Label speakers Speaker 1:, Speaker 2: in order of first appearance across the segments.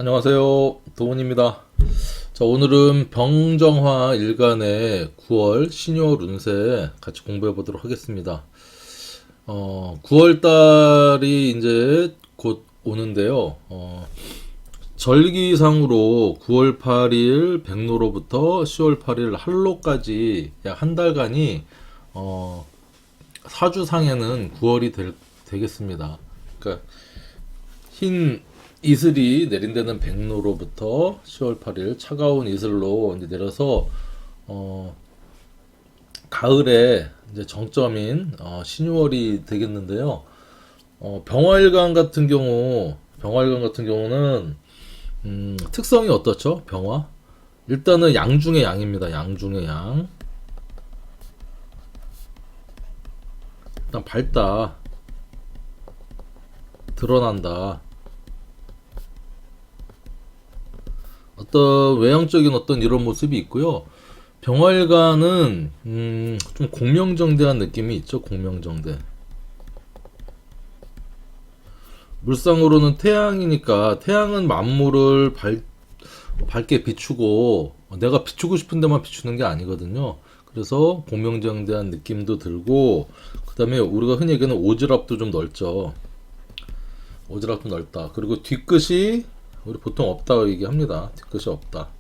Speaker 1: 안녕하세요. 도훈입니다. 자, 오늘은 병정화 일간의 9월 신유월 운세 같이 공부해 보도록 하겠습니다. 9월 달이 이제 곧 오는데요. 절기상으로 9월 8일 백로로부터 10월 8일 한로까지 약 한 달간이 사주상에는 9월이 되겠습니다. 그러니까 흰 이슬이 내린다는 백로로부터 10월 8일 차가운 이슬로 이제 내려서 가을에 이제 정점인 신유월이 되겠는데요. 병화일간 같은 경우는 특성이 어떻죠? 병화? 일단은 양 중의 양입니다. 양 중의 양. 일단 밝다, 드러난다. 어떤 외형적인 어떤 이런 모습이 있고요. 병활과는 좀 공명정대한 느낌이 있죠. 공명정대. 물상으로는 태양이니까 태양은 만물을 밝게 비추고 내가 비추고 싶은 데만 비추는 게 아니거든요. 그래서 공명정대한 느낌도 들고, 그 다음에 우리가 흔히 얘기하는 오지랖도 좀 넓죠. 오지랖도 넓다. 그리고 뒤끝이 우리 보통 없다고 얘기합니다. 뒤끝이 없다.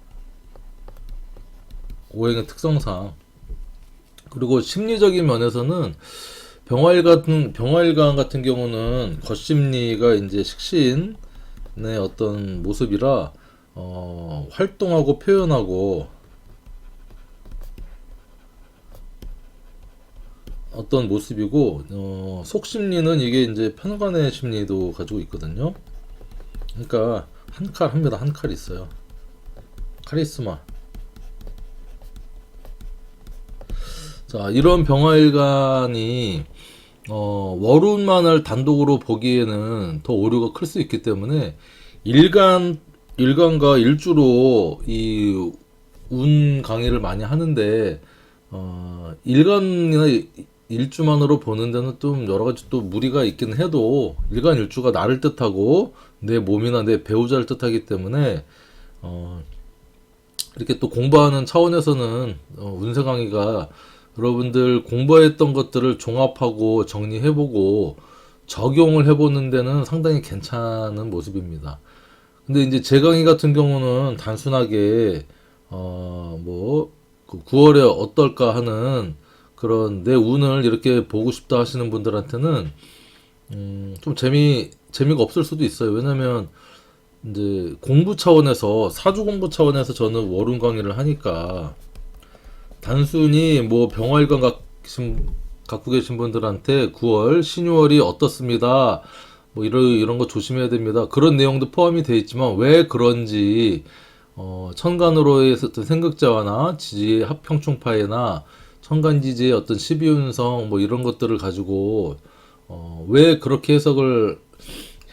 Speaker 1: 오행의 특성상. 그리고 심리적인 면에서는 병화일관 같은 경우는 겉심리가 이제 식신의 어떤 모습이라 활동하고 표현하고 어떤 모습이고, 속심리는 이게 이제 편관의 심리도 가지고 있거든요. 그러니까 한 칼 합니다. 한 칼 있어요. 카리스마. 자, 이런 병화일간이 월운만을 단독으로 보기에는 더 오류가 클 수 있기 때문에 일간과 일주로 이 운 강의를 많이 하는데, 일간이나 일주만으로 보는 데는 좀 여러 가지 또 무리가 있긴 해도, 일간 일주가 나를 뜻하고 내 몸이나 내 배우자를 뜻하기 때문에 이렇게 또 공부하는 차원에서는 운세 강의가 여러분들 공부했던 것들을 종합하고 정리해보고 적용을 해보는 데는 상당히 괜찮은 모습입니다. 근데 이제 제 강의 같은 경우는 단순하게 그 9월에 어떨까 하는 그런 내 운을 이렇게 보고 싶다 하시는 분들한테는 좀 재미가 없을 수도 있어요. 왜냐면 이제 공부 차원에서, 사주 공부 차원에서 저는 월운 강의를 하니까 단순히 뭐 병활관 갖고 계신 분들한테 9월 신유월이 어떻습니다, 뭐 이런 거 조심해야 됩니다, 그런 내용도 포함이 되어 있지만, 왜 그런지 천간으로의 어떤 생극자화나 지지의 합평충파이나 천간지지의 어떤 12운성 뭐 이런 것들을 가지고 왜 그렇게 해석을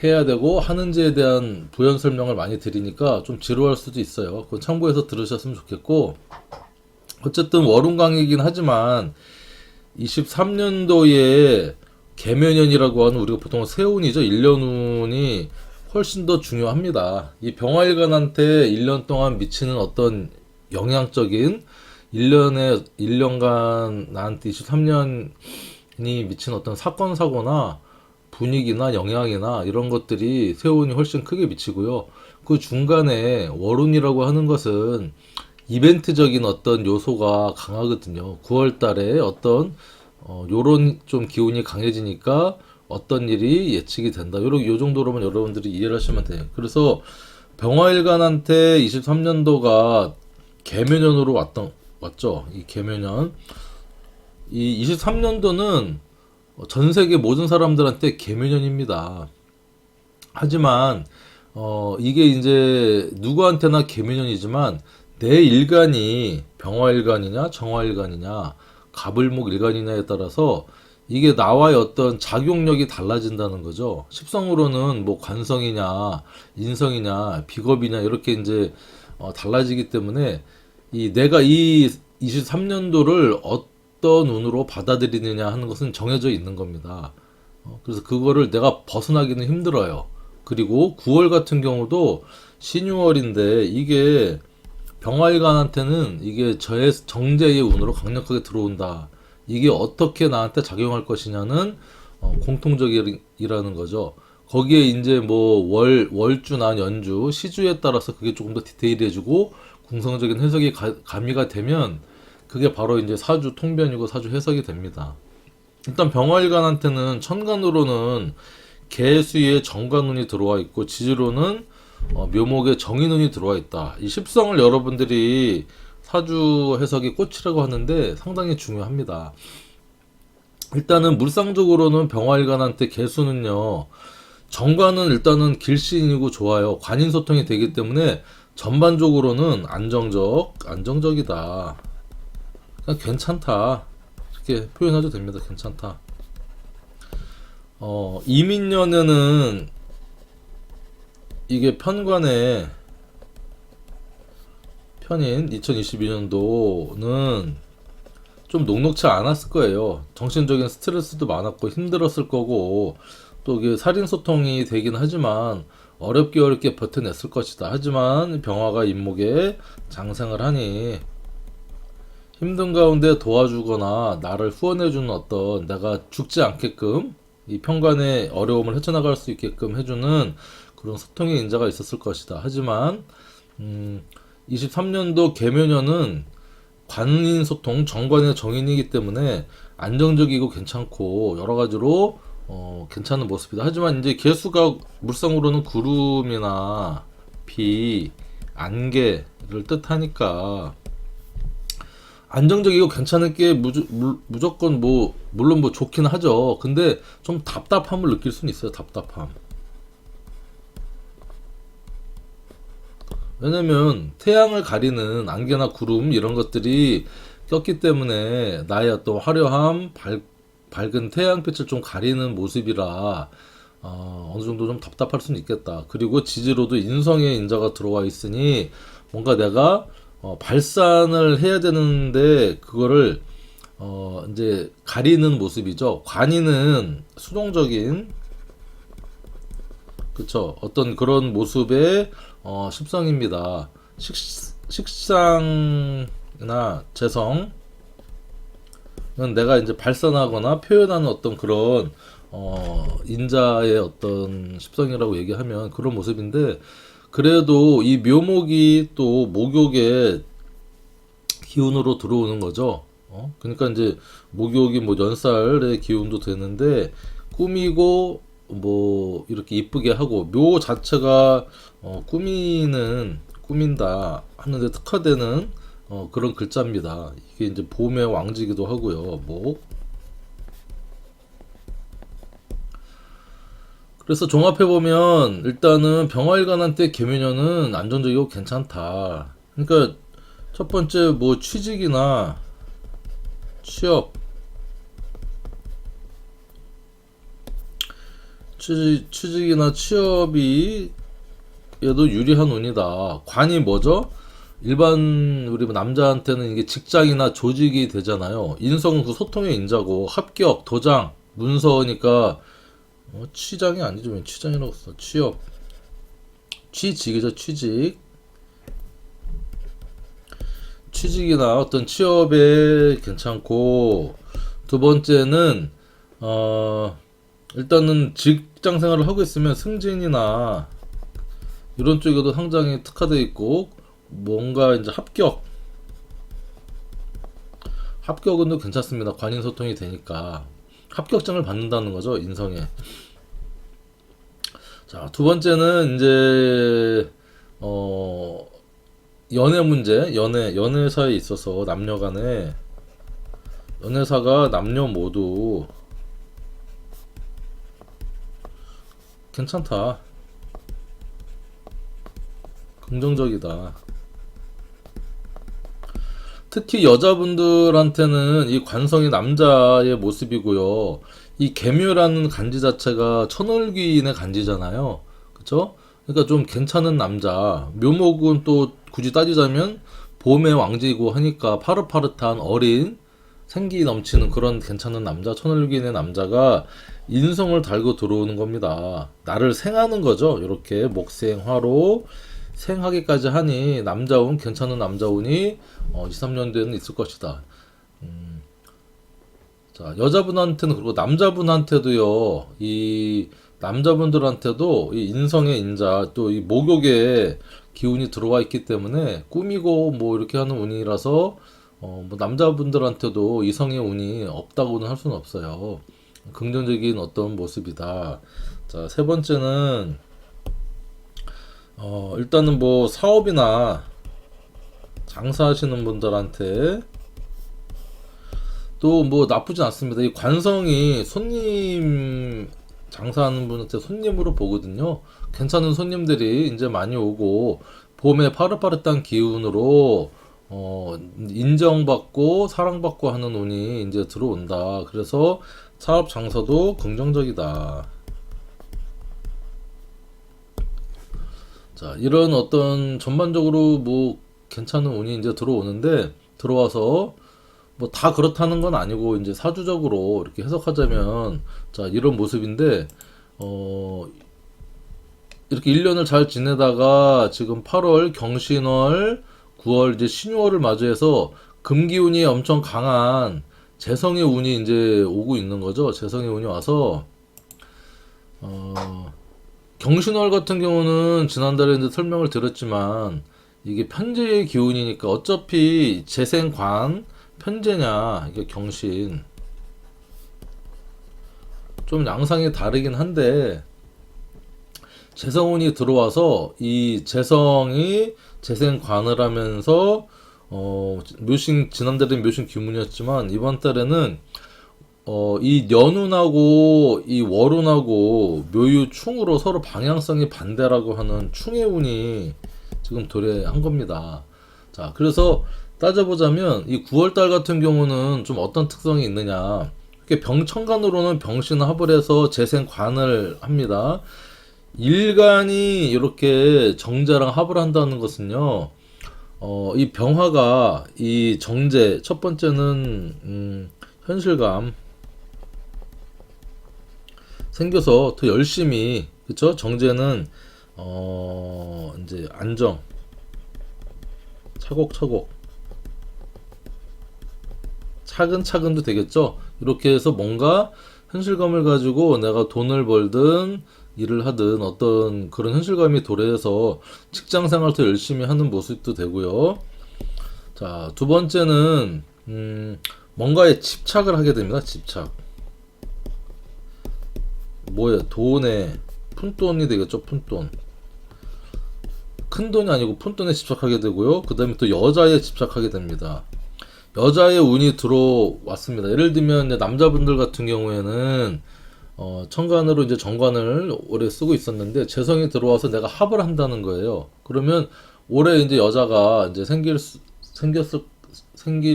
Speaker 1: 해야 되고 하는지에 대한 부연 설명을 많이 드리니까 좀 지루할 수도 있어요. 그건 참고해서 들으셨으면 좋겠고, 어쨌든 월운 강의이긴 하지만 23년도에 개묘년이라고 하는, 우리가 보통 세운이죠. 1년운이 훨씬 더 중요합니다. 이 병화일간한테 1년 동안 미치는 어떤 영향적인, 1년간 나한테 23년이 미친 어떤 사건, 사고나 분위기나 영향이나 이런 것들이 세운이 훨씬 크게 미치고요. 그 중간에 월운이라고 하는 것은 이벤트적인 어떤 요소가 강하거든요. 9월 달에 어떤 요런 좀 기운이 강해지니까 어떤 일이 예측이 된다. 요 정도로만 여러분들이 이해를 하시면 돼요. 그래서 병화일간한테 23년도가 개묘년으로 왔죠. 이 개묘년. 이 23년도는 전 세계 모든 사람들한테 개묘년입니다. 하지만 이게 이제 누구한테나 개묘년이지만, 내 일간이 병화일간이냐 정화일간이냐 갑을목일간이냐에 따라서 이게 나와의 어떤 작용력이 달라진다는 거죠. 십성으로는 뭐 관성이냐 인성이냐 비겁이냐 이렇게 이제 달라지기 때문에, 내가 이 23년도를 어떤 운으로 받아들이느냐 하는 것은 정해져 있는 겁니다. 그래서 그거를 내가 벗어나기는 힘들어요. 그리고 9월 같은 경우도 신유월인데 이게 병화일관한테는 이게 정제의 운으로 강력하게 들어온다. 이게 어떻게 나한테 작용할 것이냐는 공통적이라는 거죠. 거기에 이제 뭐 월주나 연주, 시주에 따라서 그게 조금 더 디테일해지고 궁성적인 해석이 가미가 되면 그게 바로 이제 사주 통변이고 사주 해석이 됩니다. 일단 병화일관한테는 천간으로는 개수의 정관운이 들어와 있고 지지로는 묘목의 정인운이 들어와 있다. 이 십성을 여러분들이 사주 해석의 꽃이라고 하는데 상당히 중요합니다. 일단은 물상적으로는 병화일관한테 개수는요, 정관은 일단은 길신이고 좋아요. 관인소통이 되기 때문에 전반적으로는 안정적이다. 그냥 괜찮다. 이렇게 표현해도 됩니다. 괜찮다. 이민년에는 이게 편관의 편인 2022년도는 좀 녹록치 않았을 거예요. 정신적인 스트레스도 많았고 힘들었을 거고 또 이게 살인소통이 되긴 하지만 어렵게 버텨냈을 것이다. 하지만 병화가 인목에 장생을 하니 힘든 가운데 도와주거나 나를 후원해주는 어떤 내가 죽지 않게끔 이 편관의 어려움을 헤쳐나갈 수 있게끔 해주는 그런 소통의 인자가 있었을 것이다. 하지만 23년도 계묘년은 관인소통, 정관의 정인이기 때문에 안정적이고 괜찮고 여러 가지로 괜찮은 모습이다. 하지만 이제 개수가 물상으로는 구름이나 비, 안개를 뜻하니까 안정적이고 괜찮을 게 무조건 뭐 물론 뭐 좋긴 하죠. 근데 좀 답답함을 느낄 수는 있어요. 답답함. 왜냐면 태양을 가리는 안개나 구름 이런 것들이 꼈기 때문에 나의 어떤 화려함, 밝은 태양빛을 좀 가리는 모습이라 어느 정도 좀 답답할 수는 있겠다. 그리고 지지로도 인성의 인자가 들어와 있으니 뭔가 내가 발산을 해야 되는데 그거를 이제 가리는 모습이죠. 관이는 수동적인 그쵸 어떤 그런 모습의 십성입니다. 식상이나 재성은 내가 이제 발산하거나 표현하는 어떤 그런 인자의 어떤 십성이라고 얘기하면 그런 모습인데 그래도 이 묘목이 또 목욕의 기운으로 들어오는 거죠. 그러니까 이제 목욕이 뭐 연살의 기운도 되는데 꾸미고 뭐 이렇게 이쁘게 하고 묘 자체가 꾸민다 하는데 특화되는 그런 글자입니다. 이게 이제 봄의 왕지기도 하고요. 목. 그래서 종합해보면 일단은 병화일관한테 계묘년은 안정적이고 괜찮다. 그러니까 첫 번째 뭐 취직이나 취업, 취직이나 취업이 얘도 유리한 운이다. 관이 뭐죠? 일반 우리 남자한테는 이게 직장이나 조직이 되잖아요. 인성은 그 소통의 인자고 합격, 도장, 문서니까 취장이 아니죠. 왜 취장이라고 써? 취업, 취직이죠. 취직이나 어떤 취업에 괜찮고 두 번째는 일단은 직장 생활을 하고 있으면 승진이나 이런 쪽에도 상당히 특화되어 있고 뭔가 이제 합격은 또 괜찮습니다. 관인 소통이 되니까 합격장을 받는다는 거죠. 인성에. 자, 두 번째는 이제 연애 문제, 연애사에 있어서 남녀 간에 연애사가 남녀 모두 괜찮다. 긍정적이다. 특히 여자분들한테는 이 관성이 남자의 모습이고요. 이 계묘라는 간지 자체가 천월귀인의 간지잖아요. 그쵸? 그러니까 좀 괜찮은 남자. 묘목은 또 굳이 따지자면 봄의 왕지이고 하니까 파릇파릇한 어린 생기 넘치는 그런 괜찮은 남자, 천월귀인의 남자가 인성을 달고 들어오는 겁니다. 나를 생하는 거죠. 이렇게 목생화로 생하기까지 하니 남자운 괜찮은 남자운이 2, 3년대에는 있을 것이다. 자, 여자분한테는 그리고 남자분한테도요. 이 남자분들한테도 이 인성의 인자 또 이 목욕의 기운이 들어와 있기 때문에 꾸미고 뭐 이렇게 하는 운이라서 뭐 남자분들한테도 이성의 운이 없다고는 할 수는 없어요. 긍정적인 어떤 모습이다. 자, 세 번째는 일단은 뭐 사업이나 장사하시는 분들한테 또 뭐 나쁘진 않습니다. 이 관성이 손님 장사하는 분한테 손님으로 보거든요. 괜찮은 손님들이 이제 많이 오고 봄에 파릇파릇한 기운으로 인정받고 사랑받고 하는 운이 이제 들어온다. 그래서 사업 장사도 긍정적이다. 자, 이런 어떤 전반적으로 뭐 괜찮은 운이 이제 들어오는데 들어와서 뭐 다 그렇다는 건 아니고 이제 사주적으로 이렇게 해석하자면 자, 이런 모습인데 이렇게 1년을 잘 지내다가 지금 8월 경신월 9월 이제 신유월을 맞이해서 금기운이 엄청 강한 재성의 운이 이제 오고 있는 거죠. 재성의 운이 와서 경신월 같은 경우는 지난달에 이제 설명을 드렸지만 이게 편재의 기운이니까 어차피 재생관 편재냐 이게 경신 좀 양상이 다르긴 한데 재성운이 들어와서 이 재성이 재생관을 하면서 묘신 지난달에는 묘신 기문이었지만 이번 달에는 이 연운하고 이 월운하고 묘유 충으로 서로 방향성이 반대라고 하는 충의 운이 지금 도래한 겁니다. 자, 그래서 따져보자면 이 9월달 같은 경우는 좀 어떤 특성이 있느냐. 이렇게 병천간으로는 병신합을 해서 재생관을 합니다. 일간이 이렇게 정제랑 합을 한다는 것은요. 이 병화가 이 정제 첫 번째는 현실감 생겨서 더 열심히 그쵸? 정제는 이제 안정 차곡차곡 차근차근도 되겠죠. 이렇게 해서 뭔가 현실감을 가지고 내가 돈을 벌든 일을 하든 어떤 그런 현실감이 도래해서 직장 생활 더 열심히 하는 모습도 되고요. 자, 두 번째는 뭔가에 집착을 하게 됩니다. 집착. 뭐예요? 돈에 푼돈이 되겠죠. 푼돈. 큰 돈이 아니고 푼돈에 집착하게 되고요. 그 다음에 또 여자에 집착하게 됩니다. 여자의 운이 들어왔습니다. 예를 들면 남자분들 같은 경우에는 천간으로 이제 정관을 오래 쓰고 있었는데 재성이 들어와서 내가 합을 한다는 거예요. 그러면 올해 이제 여자가 이제 생길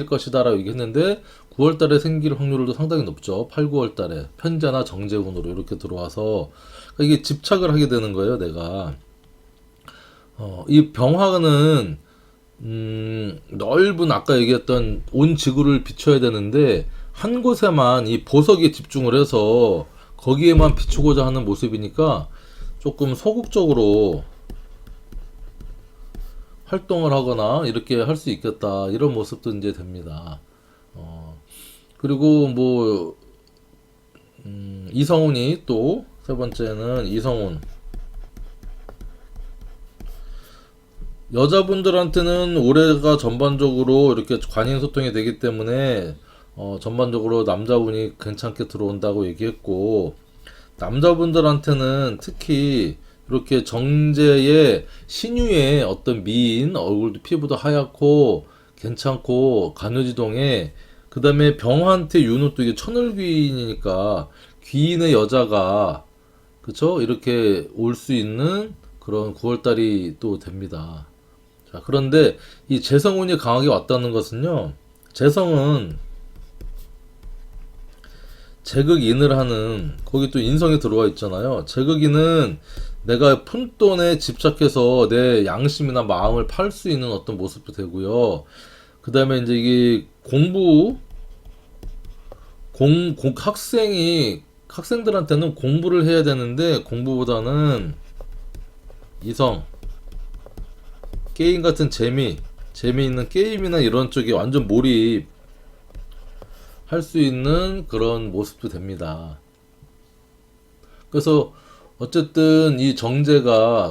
Speaker 1: 것이다라고 얘기했는데 9월 달에 생길 확률도 상당히 높죠. 8, 9월 달에 편제나 정제운으로 이렇게 들어와서 그러니까 이게 집착을 하게 되는 거예요, 내가. 이 병화는 넓은 아까 얘기했던 온 지구를 비춰야 되는데 한 곳에만 이 보석에 집중을 해서 거기에만 비추고자 하는 모습이니까 조금 소극적으로 활동을 하거나 이렇게 할 수 있겠다 이런 모습도 이제 됩니다. 그리고 뭐 이성운이 또 세 번째는 이성운 여자분들한테는 올해가 전반적으로 이렇게 관인소통이 되기 때문에 전반적으로 남자분이 괜찮게 들어온다고 얘기했고 남자분들한테는 특히 이렇게 정제의 신유의 어떤 미인 얼굴도 피부도 하얗고 괜찮고 간요지동에 그 다음에 병한테 윤은 또 이게 천을귀인이니까 귀인의 여자가 그쵸 이렇게 올 수 있는 그런 9월달이 또 됩니다. 자, 그런데 이 재성운이 강하게 왔다는 것은요, 재성은 제극인을 하는, 거기 또 인성이 들어와 있잖아요. 제극인은 내가 푼돈에 집착해서 내 양심이나 마음을 팔 수 있는 어떤 모습도 되고요. 그 다음에 이제 이게 학생들한테는 공부를 해야 되는데, 공부보다는 이성, 게임 같은 재미있는 게임이나 이런 쪽에 완전 몰입 할 수 있는 그런 모습도 됩니다. 그래서 어쨌든 이 정제가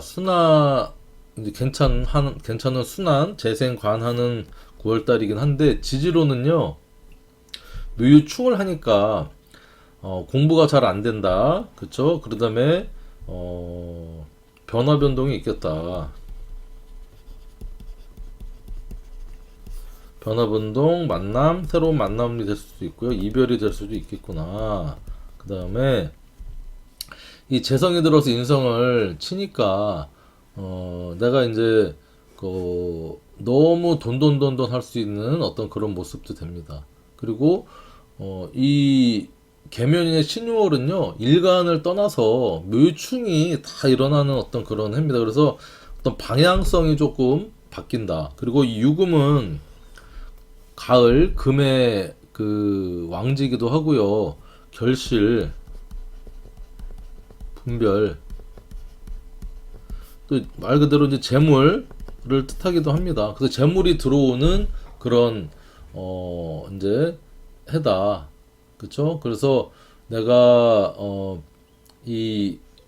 Speaker 1: 이제 괜찮은 순환 재생 관하는 9월달이긴 한데 지지로는요 묘유충을 하니까 공부가 잘 안 된다, 그쵸? 그 다음에 변화 변동이 있겠다. 변화 변동, 만남, 새로운 만남이 될 수도 있고요. 이별이 될 수도 있겠구나. 그 다음에 이 재성이 들어서 인성을 치니까 내가 이제 너무 돈돈돈돈 할 수 있는 어떤 그런 모습도 됩니다. 그리고 이 계면인의 신유월은요 일간을 떠나서 묘충이 다 일어나는 어떤 그런 해입니다. 그래서 어떤 방향성이 조금 바뀐다. 그리고 이 유금은 가을 금의 그 왕지기도 하고요. 결실, 분별, 또 말 그대로 이제 재물을 뜻하기도 합니다. 그래서 재물이 들어오는 그런 이제 해다. 그쵸? 그래서 내가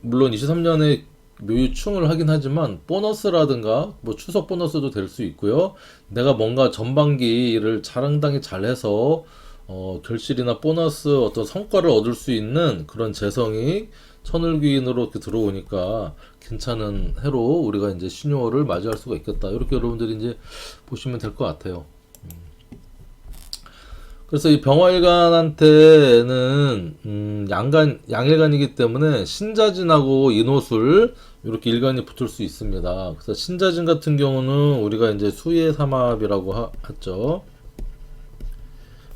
Speaker 1: 물론 23년에 묘유충을 하긴 하지만 보너스라든가 뭐 추석 보너스도 될 수 있고요. 내가 뭔가 전반기를 자랑당히 잘해서 결실이나 보너스 어떤 성과를 얻을 수 있는 그런 재성이 천을귀인으로 이렇게 들어오니까 괜찮은 해로 우리가 이제 신유월을 맞이할 수가 있겠다. 이렇게 여러분들이 이제 보시면 될 것 같아요. 그래서 이 병화일간한테는 양일간이기 때문에 신자진하고 인호술 이렇게 일간이 붙을 수 있습니다. 그래서 신자진 같은 경우는 우리가 이제 수의 삼합이라고 했죠.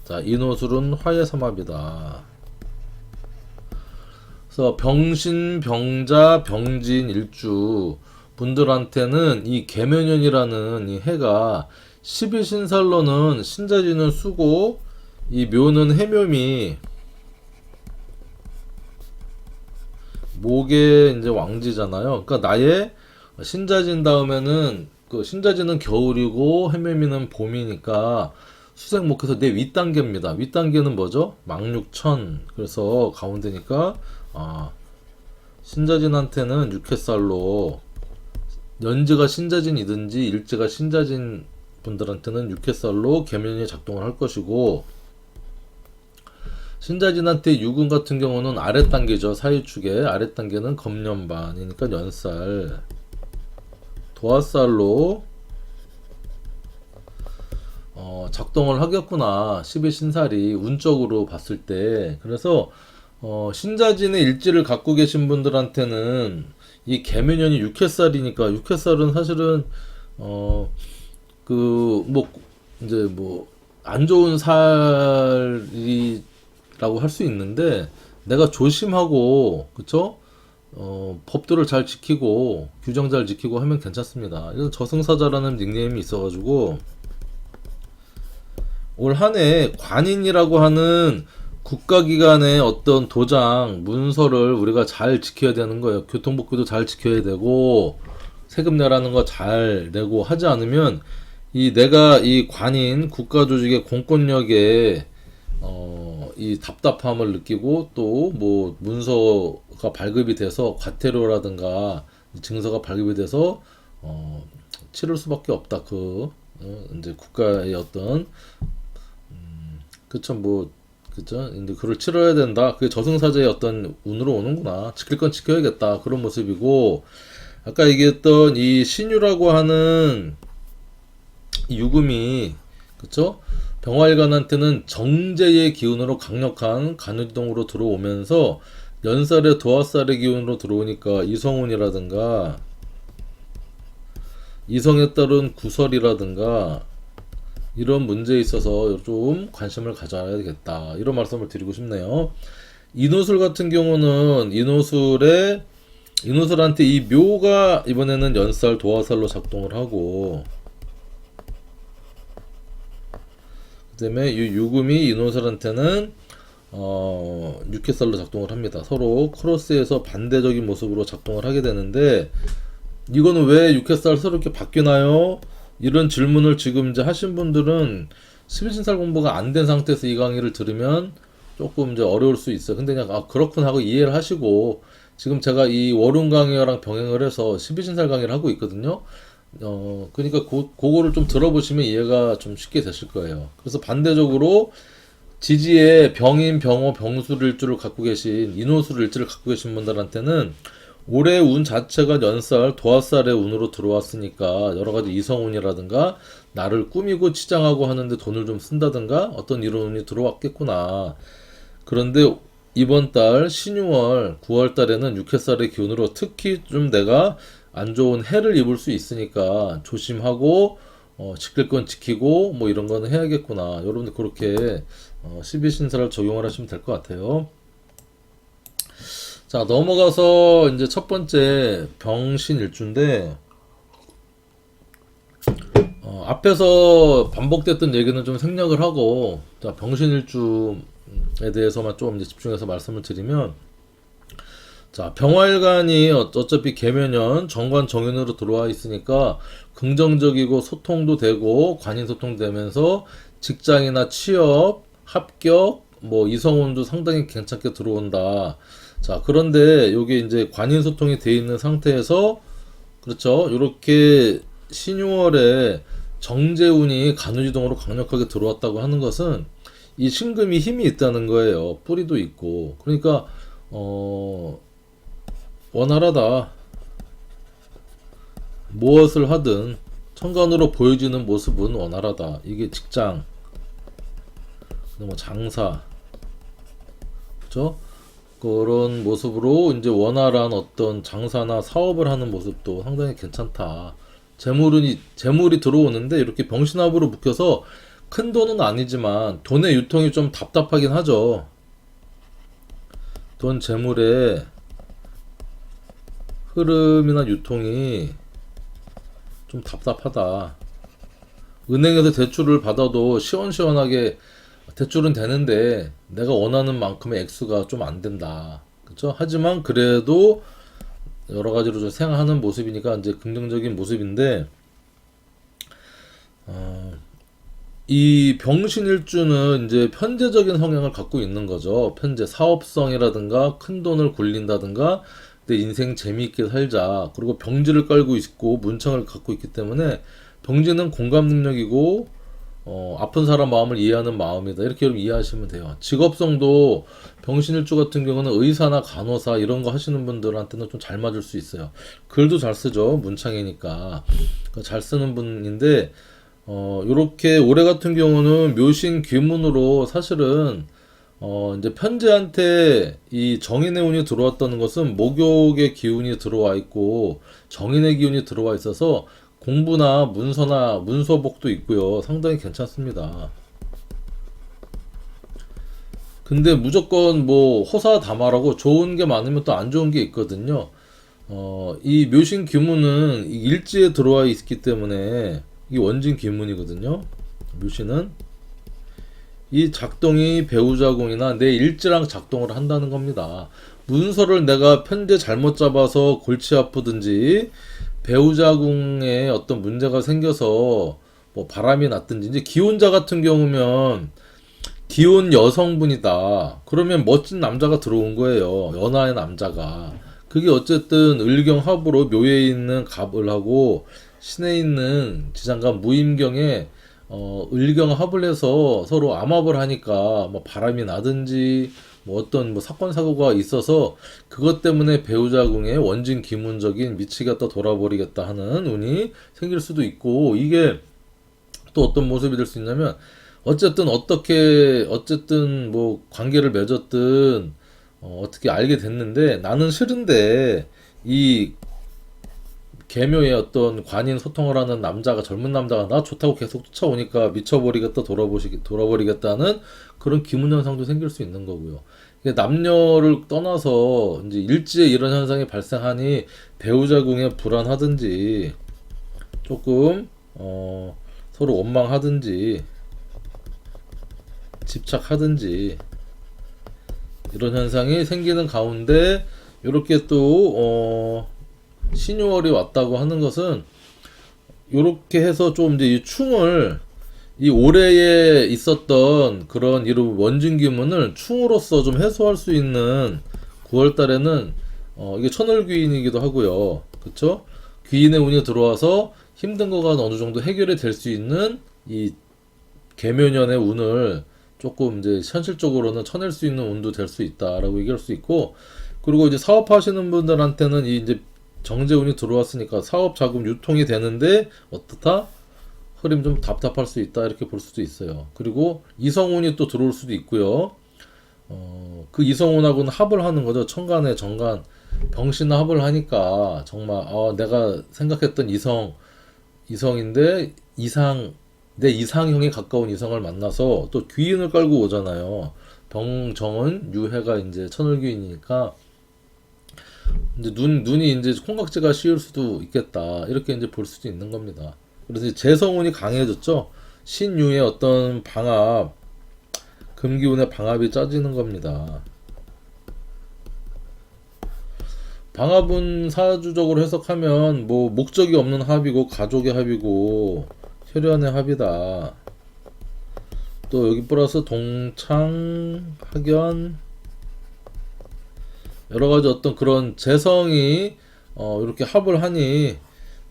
Speaker 1: 자, 인호술은 화의 삼합이다. 그래서 병신, 병자, 병진, 일주 분들한테는 이 계면연이라는 이 해가 12신살로는 신자진은 수고 이 묘는 해묘미 목의 이제 왕지잖아요. 그러니까 나의 신자진 다음에는 그 신자진은 겨울이고 해묘미는 봄이니까 수생목해서 내 윗단계입니다. 윗단계는 뭐죠? 망육천. 그래서 가운데니까 신자진한테는 육해살로 연지가 신자진이든지 일지가 신자진 분들한테는 육해살로 계면이 작동을 할 것이고 신자진한테 유금 같은 경우는 아랫단계죠. 사유축의 아랫단계는 검년반이니까 연살 도화살로 작동을 하겠구나. 12신살이 운적으로 봤을 때. 그래서 신자진의 일지를 갖고 계신 분들한테는 이 계면연이 육해살이니까 육해살은 사실은 이제 안 좋은 살이 라고 할 수 있는데 내가 조심하고 그쵸? 법도를 잘 지키고 규정 잘 지키고 하면 괜찮습니다. 그래서 저승사자라는 닉네임이 있어가지고 올 한해 관인이라고 하는 국가기관의 어떤 도장 문서를 우리가 잘 지켜야 되는 거예요. 교통법규도 잘 지켜야 되고 세금 내라는 거 잘 내고 하지 않으면 내가 이 관인 국가조직의 공권력에 이 답답함을 느끼고 또 뭐 문서가 발급이 돼서 과태료라든가 증서가 발급이 돼서 치를 수밖에 없다. 이제 국가의 어떤 그쵸 근데 그걸 치러야 된다. 그게 저승사자의 어떤 운으로 오는구나. 지킬 건 지켜야겠다. 그런 모습이고 아까 얘기했던 이 신유라고 하는 이 유금이 그쵸? 병화일간한테는 정제의 기운으로 강력한 간유동으로 들어오면서 연살의 도화살의 기운으로 들어오니까 이성운이라든가 이성에 따른 구설이라든가 이런 문제에 있어서 좀 관심을 가져야겠다. 이런 말씀을 드리고 싶네요. 인호술 같은 경우는 인호술한테 이 묘가 이번에는 연살 도화살로 작동을 하고 그 다음에 이 유금이 인호술한테는 육해살로 작동을 합니다. 서로 크로스해서 반대적인 모습으로 작동을 하게 되는데 이거는 왜 6햇살 서로 이렇게 바뀌나요? 이런 질문을 지금 이제 하신 분들은 12신살 공부가 안 된 상태에서 이 강의를 들으면 조금 이제 어려울 수 있어요. 근데 그냥 아 그렇군 하고 이해를 하시고 지금 제가 이 월운 강의랑 병행을 해서 12신살 강의를 하고 있거든요. 그러니까 그거를 좀 들어보시면 이해가 좀 쉽게 되실 거예요. 그래서 반대적으로 지지에 병인, 병호, 병술 일주를 갖고 계신 인호술 일주를 갖고 계신 분들한테는 올해 운 자체가 연살, 도화살의 운으로 들어왔으니까 여러 가지 이성운이라든가 나를 꾸미고 치장하고 하는데 돈을 좀 쓴다든가 어떤 이런 운이 들어왔겠구나. 그런데 이번 달 신유월, 9월 달에는 육해살의 기운으로 특히 좀 내가 안 좋은 해를 입을 수 있으니까 조심하고 지킬 건 지키고 뭐 이런 거는 해야겠구나. 여러분들 그렇게 12신사를 적용을 하시면 될 것 같아요. 자, 넘어가서 이제 첫 번째 병신일주인데 앞에서 반복됐던 얘기는 좀 생략을 하고 자, 병신일주에 대해서만 좀 이제 집중해서 말씀을 드리면 자, 병화일간이 어차피 계면연 정관 정인으로 들어와 있으니까 긍정적이고 소통도 되고 관인소통 되면서 직장이나 취업, 합격, 뭐 이성운도 상당히 괜찮게 들어온다. 자, 그런데 요게 이제 관인소통이 돼 있는 상태에서 그렇죠. 요렇게 신유월에 정제운이 간우지동으로 강력하게 들어왔다고 하는 것은 이 신금이 힘이 있다는 거예요. 뿌리도 있고. 그러니까 원활하다. 무엇을 하든 천간으로 보여지는 모습은 원활하다. 이게 직장, 뭐 장사, 그죠? 그런 모습으로 이제 원활한 어떤 장사나 사업을 하는 모습도 상당히 괜찮다. 재물이 들어오는데 이렇게 병신합으로 묶여서 큰 돈은 아니지만 돈의 유통이 좀 답답하긴 하죠. 돈 재물의 흐름이나 유통이 좀 답답하다. 은행에서 대출을 받아도 시원시원하게 대출은 되는데 내가 원하는 만큼의 액수가 좀 안 된다. 그렇죠? 하지만 그래도 여러 가지로 좀 생각하는 모습이니까 이제 긍정적인 모습인데 이 병신일주는 이제 편재적인 성향을 갖고 있는 거죠. 편재 사업성이라든가 큰 돈을 굴린다든가 내 인생 재미있게 살자. 그리고 병지를 깔고 있고 문창을 갖고 있기 때문에 병지는 공감 능력이고 아픈 사람 마음을 이해하는 마음이다. 이렇게 여러분 이해하시면 돼요. 직업성도 병신일주 같은 경우는 의사나 간호사 이런 거 하시는 분들한테는 좀 잘 맞을 수 있어요. 글도 잘 쓰죠. 문창이니까. 잘 쓰는 분인데 요렇게 올해 같은 경우는 묘신 귀문으로 사실은 이제 편재한테 이 정인의 운이 들어왔다는 것은 목욕의 기운이 들어와 있고 정인의 기운이 들어와 있어서 공부나 문서나 문서복도 있고요. 상당히 괜찮습니다. 근데 무조건 뭐 호사다마라고 좋은 게 많으면 또 안 좋은 게 있거든요. 이 묘신 귀문은 일지에 들어와 있기 때문에 이 원진 귀문이거든요. 묘신은 이 작동이 배우자궁이나 내 일지랑 작동을 한다는 겁니다. 문서를 내가 편제 잘못 잡아서 골치 아프든지 배우자궁에 어떤 문제가 생겨서 뭐 바람이 났든지 이제 기혼자 같은 경우면 기혼 여성분이다. 그러면 멋진 남자가 들어온 거예요. 연하의 남자가. 그게 어쨌든 을경합으로 묘에 있는 갑을 하고 신에 있는 지장과 무임경에 을경합을 해서 서로 암합을 하니까 뭐 바람이 나든지 뭐 어떤 뭐 사건 사고가 있어서 그것 때문에 배우자궁에 원진 기문적인 미치겠다 돌아버리겠다 하는 운이 생길 수도 있고 이게 또 어떤 모습이 될 수 있냐면 어쨌든 뭐 관계를 맺었든 어떻게 알게 됐는데 나는 싫은데 이 계묘의 어떤 관인 소통을 하는 남자가 젊은 남자가 나 좋다고 계속 쫓아오니까 미쳐버리겠다 돌아버리겠다는 그런 기문 현상도 생길 수 있는 거고요. 이게 남녀를 떠나서 이제 일지에 이런 현상이 발생하니 배우자궁에 불안하든지 조금 서로 원망하든지 집착하든지 이런 현상이 생기는 가운데 이렇게 또 신유월이 왔다고 하는 것은 요렇게 해서 좀 이제 이 충을 이 올해에 있었던 그런 이런 원진 기문을 충으로서 좀 해소할 수 있는 9월 달에는 이게 천을귀인이기도 하고요. 그쵸? 귀인의 운이 들어와서 힘든 거가 어느 정도 해결이 될 수 있는 이 계묘년의 운을 조금 이제 현실적으로는 쳐낼 수 있는 운도 될 수 있다라고 얘기할 수 있고, 그리고 이제 사업하시는 분들한테는 이 이제 정제운이 들어왔으니까 사업 자금 유통이 되는데 어떻다? 흐름 좀 답답할 수 있다 이렇게 볼 수도 있어요. 그리고 이성운이 또 들어올 수도 있고요. 그 이성운하고는 합을 하는 거죠. 천간에 정간 병신과 합을 하니까 정말 내가 생각했던 이성인데 내 이상형에 가까운 이성을 만나서 또 귀인을 깔고 오잖아요. 병정은 유해가 이제 천을귀인이니까 이제 눈이 이제 콩깍지가 씌울 수도 있겠다 이렇게 이제 볼 수도 있는 겁니다. 그래서 재성운이 강해졌죠. 신유의 어떤 방합, 금기운의 방합이 짜지는 겁니다. 방합은 사주적으로 해석하면 뭐 목적이 없는 합이고 가족의 합이고 혈연의 합이다. 또 여기 플러스 동창, 학연 여러가지 어떤 그런 재성이 이렇게 합을 하니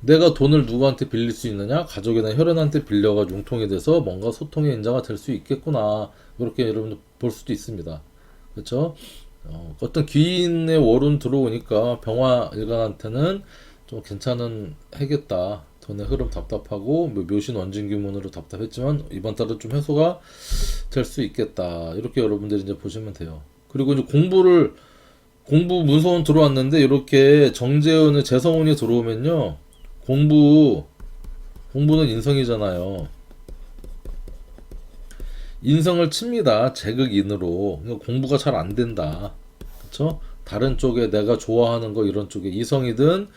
Speaker 1: 내가 돈을 누구한테 빌릴 수 있느냐? 가족이나 혈연한테 빌려가 융통이 돼서 뭔가 소통의 인자가 될 수 있겠구나. 이렇게 여러분들 볼 수도 있습니다. 그렇죠? 어떤 귀인의 월운 들어오니까 병화 일간한테는 좀 괜찮은 해겠다. 돈의 흐름 답답하고 묘신 원진기문으로 답답했지만 이번 달은 좀 해소가 될 수 있겠다. 이렇게 여러분들이 이제 보시면 돼요. 그리고 이제 공부 문서운 들어왔는데 이렇게 정재운의 재성운이 들어오면요. 공부는 인성이잖아요. 인성을 칩니다. 제극인으로. 그러니까 공부가 잘 안 된다. 그쵸? 다른 쪽에 내가 좋아하는 거 이런 쪽에 이성이든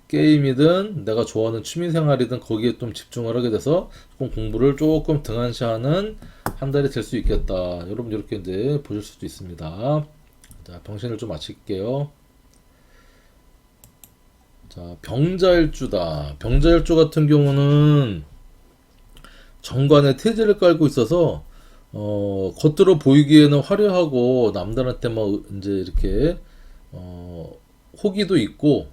Speaker 1: 게임이든 내가 좋아하는 취미생활이든 거기에 좀 집중을 하게 돼서 조금 공부를 조금 등한시하는 한 달이 될 수 있겠다. 여러분 이렇게 이제 보실 수도 있습니다. 자, 병신을 좀 마칠게요. 자, 병자일주다. 병자일주 같은 경우는 정관에 태지를 깔고 있어서 겉으로 보이기에는 화려하고 남들한테 막 이제 이렇게 호기도 있고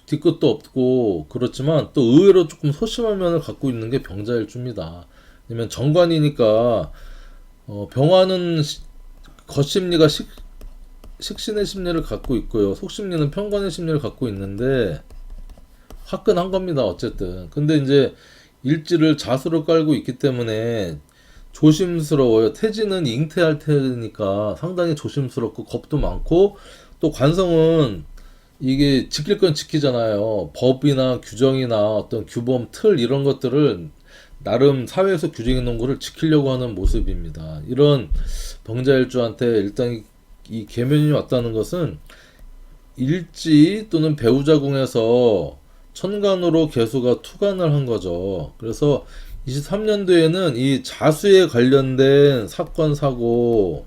Speaker 1: 뒤끝도 없고 그렇지만 또 의외로 조금 소심한 면을 갖고 있는 게 병자일주입니다. 왜냐면 정관이니까 병화는 겉심리가 식신의 심리를 갖고 있고요. 속심리는 편관의 심리를 갖고 있는데 화끈한 겁니다. 어쨌든. 근데 이제 일지를 자수로 깔고 있기 때문에 조심스러워요. 태지는 잉태할 테니까 상당히 조심스럽고 겁도 많고 또 관성은 이게 지킬 건 지키잖아요. 법이나 규정이나 어떤 규범, 틀 이런 것들을 나름 사회에서 규정해 놓은 거를 지키려고 하는 모습입니다. 이런 병자일주한테 일단 이 계면이 왔다는 것은 일지 또는 배우자궁에서 천간으로 개수가 투간을 한 거죠. 그래서 23년도에는 이 자수에 관련된 사건 사고가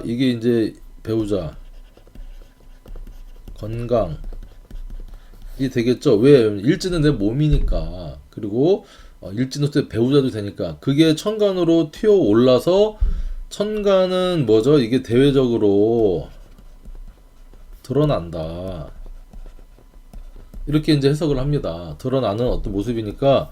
Speaker 1: 이게 이제 배우자 건강이 되겠죠. 왜? 일지는 내 몸이니까. 그리고 일지는 또 배우자도 되니까. 그게 천간으로 튀어 올라서 천간은 뭐죠? 이게 대외적으로 드러난다. 이렇게 이제 해석을 합니다. 드러나는 어떤 모습이니까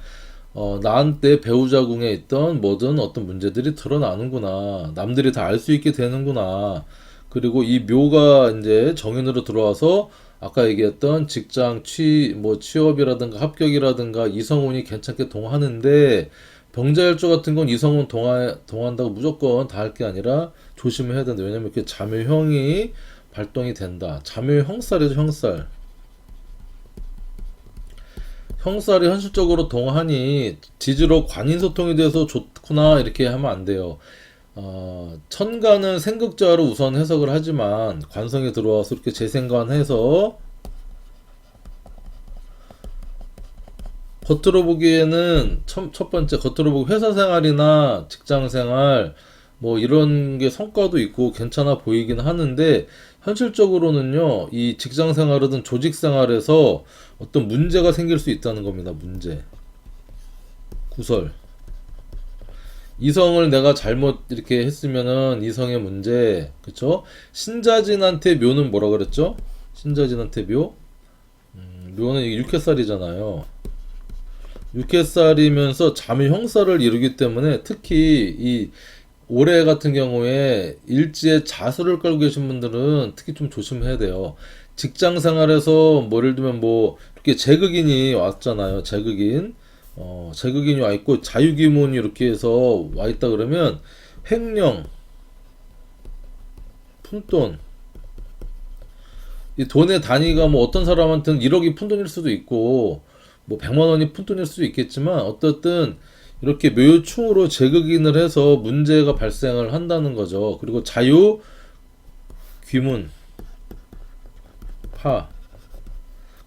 Speaker 1: 나한테 배우자궁에 있던 뭐든 어떤 문제들이 드러나는구나. 남들이 다 알 수 있게 되는구나. 그리고 이 묘가 이제 정인으로 들어와서 아까 얘기했던 직장 취업이라든가 합격이라든가 이성운이 괜찮게 동하는데 병자일주 같은 건 이성운 동한다고 무조건 다 할 게 아니라 조심을 해야 된다. 왜냐면 이렇게 자묘형이 발동이 된다. 자묘 형살이죠, 형살. 형살이 현실적으로 동하니 지지로 관인소통에 대해서 좋구나 이렇게 하면 안 돼요. 천간은 생극자로 우선 해석을 하지만 관성에 들어와서 이렇게 재생관해서 겉으로 보기에는 첫 번째 겉으로 보고 회사 생활이나 직장 생활 뭐 이런 게 성과도 있고 괜찮아 보이긴 하는데 현실적으로는요, 이 직장 생활이든 조직 생활에서 어떤 문제가 생길 수 있다는 겁니다. 문제. 구설. 이성을 내가 잘못 이렇게 했으면은 이성의 문제. 그쵸? 신자진한테 묘는 뭐라 그랬죠? 신자진한테 묘? 묘는 이게 육회살이잖아요. 육회살이면서 잠이 형살을 이루기 때문에 특히 이 올해 같은 경우에 일지에 자수를 깔고 계신 분들은 특히 좀 조심해야 돼요. 직장 생활에서 뭐 예를 들면 뭐 이렇게 재극인이 왔잖아요. 재극인. 재극인이 와 있고 자유기문이 이렇게 해서 와 있다 그러면 횡령, 푼돈, 이 돈의 단위가 뭐 어떤 사람한테는 1억이 푼돈일 수도 있고 뭐 100만 원이 푼돈일 수도 있겠지만 어떻든 이렇게 묘충으로 재극인을 해서 문제가 발생을 한다는 거죠. 그리고 자유, 귀문, 파.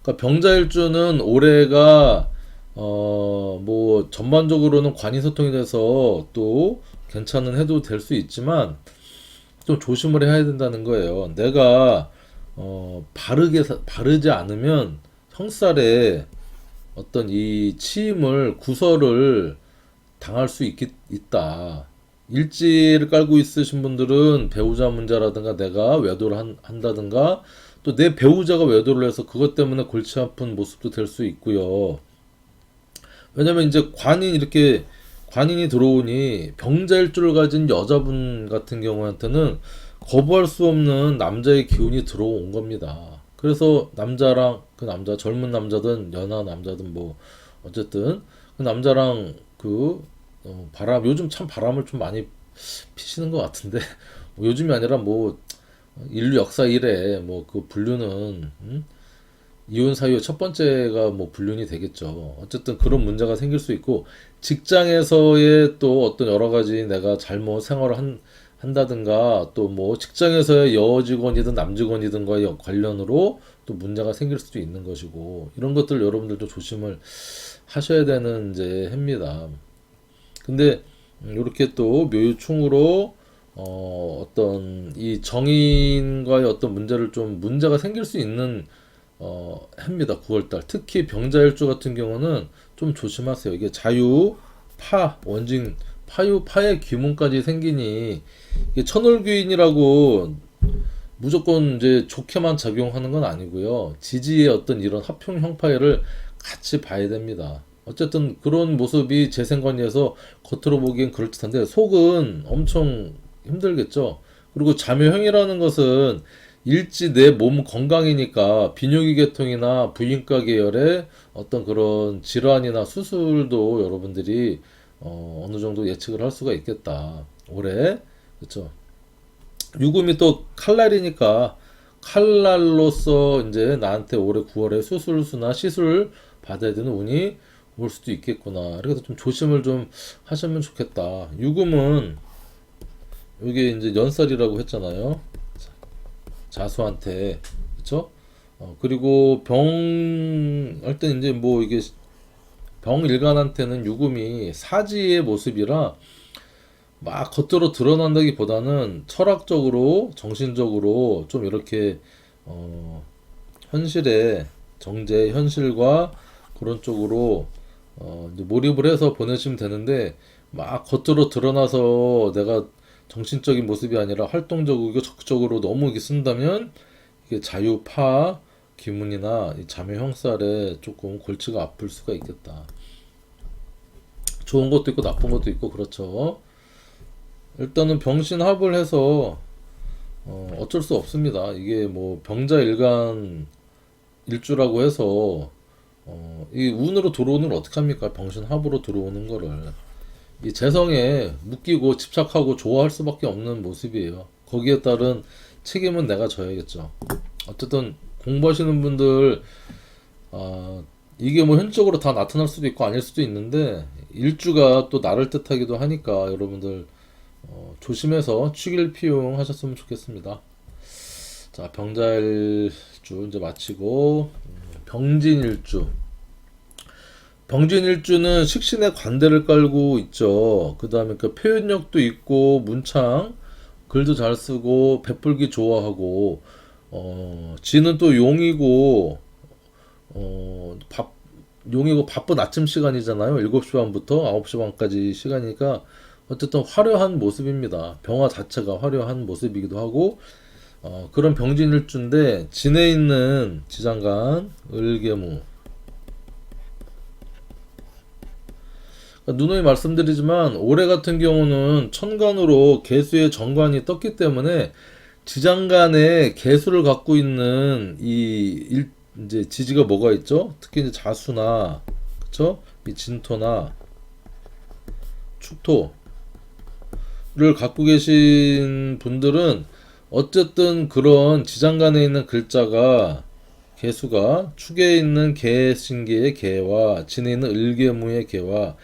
Speaker 1: 그러니까 병자일주는 올해가 뭐 전반적으로는 관이소통이 돼서 또 괜찮은 해도 될 수 있지만 좀 조심을 해야 된다는 거예요. 내가 바르지 않으면 형살에 어떤 이 치임을 구설을 당할 수 있다. 일지를 깔고 있으신 분들은 배우자 문제라든가 내가 외도를 한다든가 또 내 배우자가 외도를 해서 그것 때문에 골치 아픈 모습도 될 수 있고요. 왜냐면 이제 관인이 들어오니 병자일주를 가진 여자분 같은 경우한테는 거부할 수 없는 남자의 기운이 들어온 겁니다. 그래서 남자랑 그 남자 젊은 남자든 연하 남자든 뭐 어쨌든 그 남자랑 바람 요즘 참 바람을 좀 많이 피시는 것 같은데 뭐 요즘이 아니라 뭐 인류 역사 이래 뭐 그 불륜은 이혼 사유의 첫 번째가 뭐 불륜이 되겠죠. 어쨌든 그런 문제가 생길 수 있고 직장에서의 또 어떤 여러 가지 내가 잘못 생활을 한다든가 또 뭐 직장에서의 여직원이든 남직원이든과의 관련으로 또 문제가 생길 수도 있는 것이고 이런 것들 여러분들도 조심을 하셔야 되는 이제 해입니다. 근데 이렇게 또 묘유충으로 어떤 이 정인과의 어떤 문제를 좀 문제가 생길 수 있는 해입니다. 9월달 특히 병자일주 같은 경우는 좀 조심하세요. 이게 자유, 파, 원진, 파의 귀문까지 생기니 이게 천월귀인이라고 무조건 이제 좋게만 작용하는 건 아니고요. 지지의 어떤 이런 합형 형파를 같이 봐야 됩니다. 어쨌든 그런 모습이 재생관리에서 겉으로 보기엔 그럴듯한데 속은 엄청 힘들겠죠. 그리고 자묘형이라는 것은 일지 내 몸 건강이니까 비뇨기 계통이나 부인과 계열의 어떤 그런 질환이나 수술도 여러분들이 어느 정도 예측을 할 수가 있겠다. 올해 그렇죠. 유금이 또 칼날이니까 칼날로서 이제 나한테 올해 9월에 수술수나 시술 받아야 되는 운이 올 수도 있겠구나. 그래서 좀 조심을 좀 하시면 좋겠다. 유금은 이게 이제 연살이라고 했잖아요. 자수한테 그쵸? 그리고 병 할 때 이제 뭐 이게 병일간한테는 유금이 사지의 모습이라 막 겉으로 드러난다기보다는 철학적으로 정신적으로 좀 이렇게 현실의 정제 현실과 그런 쪽으로 이제 몰입을 해서 보내시면 되는데 막 겉으로 드러나서 내가 정신적인 모습이 아니라 활동적이고 적극적으로 너무 이게 쓴다면 이게 자유파 기문이나 이 자매 형살에 조금 골치가 아플 수가 있겠다. 좋은 것도 있고 나쁜 것도 있고 그렇죠. 일단은 병신합을 해서 어쩔 수 없습니다. 이게 뭐 병자일간 일주라고 해서 이 운으로 들어오는 걸 어떡합니까? 병신합으로 들어오는 거를 이 재성에 묶이고 집착하고 좋아할 수밖에 없는 모습이에요. 거기에 따른 책임은 내가 져야겠죠. 어쨌든 공부하시는 분들 이게 뭐 현적으로 다 나타날 수도 있고 아닐 수도 있는데 일주가 또 나를 뜻하기도 하니까 여러분들 조심해서 취길피용 하셨으면 좋겠습니다. 자, 병자일주 이제 마치고 병진일주. 병진일주는 식신의 관대를 깔고 있죠. 그 다음에 그 표현력도 있고 문창 글도 잘 쓰고 베풀기 좋아하고 지는 또 용이고, 용이고 바쁜 아침 시간이잖아요. 7시 반부터 9시 반까지 시간이니까 어쨌든 화려한 모습입니다. 병화 자체가 화려한 모습이기도 하고, 그런 병진일주인데 진에 있는 지장간 을개무. 누누이 말씀드리지만 올해 같은 경우는 천간으로 개수의 정관이 떴기 때문에 지장간에 개수를 갖고 있는 이제 지지가 뭐가 있죠? 특히 이제 자수나 그쵸? 이 진토나 축토를 갖고 계신 분들은 어쨌든 그런 지장간에 있는 글자가 개수가 축에 있는 개신계의 개와 진에 있는 을개무의 개와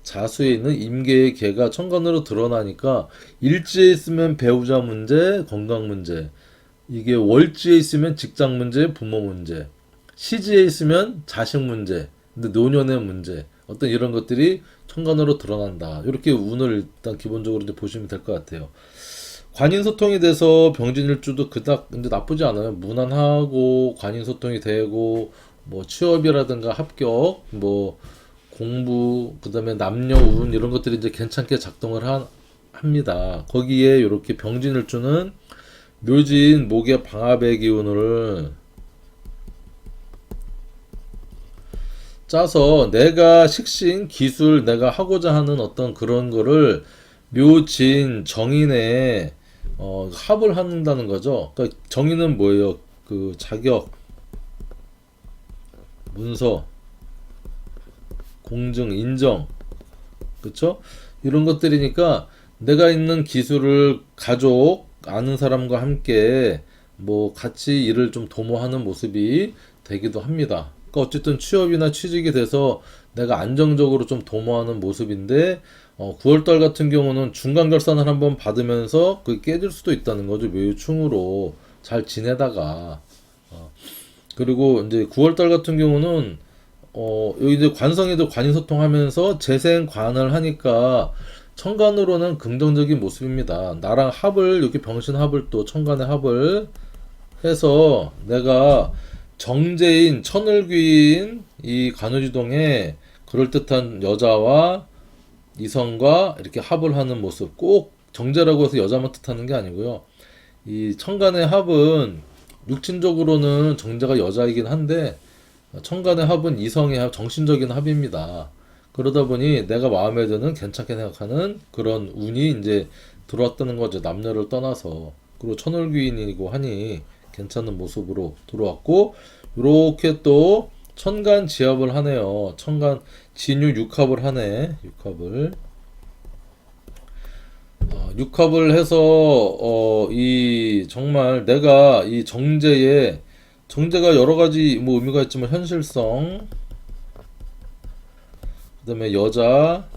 Speaker 1: 자수에 있는 임계의 개가 천간으로 드러나니까 일지에 있으면 배우자 문제, 건강 문제, 이게 월지에 있으면 직장 문제, 부모 문제, 시지에 있으면 자식 문제, 근데 노년의 문제, 어떤 이런 것들이 천간으로 드러난다. 이렇게 운을 일단 기본적으로 이제 보시면 될 것 같아요. 관인소통이 돼서 병진일주도 그닥 근데 나쁘지 않아요. 무난하고 관인소통이 되고 뭐 취업이라든가 합격, 뭐 공부, 그다음에 남녀 운 이런 것들이 이제 괜찮게 작동을 합니다. 거기에 이렇게 병진일주는 묘진 목의 방압의 기운을 짜서 내가 식신 기술 내가 하고자 하는 어떤 그런 거를 묘진 정인에 합을 한다는 거죠. 그러니까 정인은 뭐예요? 그 자격, 문서, 공증, 인정, 그쵸? 이런 것들이니까 내가 있는 기술을 가족, 아는 사람과 함께 뭐 같이 일을 좀 도모하는 모습이 되기도 합니다. 그러니까 어쨌든 취업이나 취직이 돼서 내가 안정적으로 좀 도모하는 모습인데 9월달 같은 경우는 중간 결산을 한번 받으면서 그게 깨질 수도 있다는 거죠. 묘유충으로 잘 지내다가 그리고 이제 9월달 같은 경우는 여기 이제 관성에도 관인소통하면서 재생관을 하니까 천간으로는 긍정적인 모습입니다. 나랑 합을 이렇게 병신합을 또 천간에 합을 해서 내가 정제인 천을귀인 이 간우지동에 그럴듯한 여자와 이성과 이렇게 합을 하는 모습 꼭 정제라고 해서 여자만 뜻하는 게 아니고요. 이 천간의 합은 육친적으로는 정제가 여자이긴 한데 천간의 합은 이성의 합, 정신적인 합입니다. 그러다 보니 내가 마음에 드는 괜찮게 생각하는 그런 운이 이제 들어왔다는 거죠. 남녀를 떠나서. 그리고 천을귀인이고 하니 괜찮은 모습으로 들어왔고 이렇게 또 천간 지합을 하네요. 천간 진유 육합을 하네. 육합을 해서 이 정말 내가 이 정제가 여러 가지 뭐 의미가 있지만 현실성, 그다음에 여자,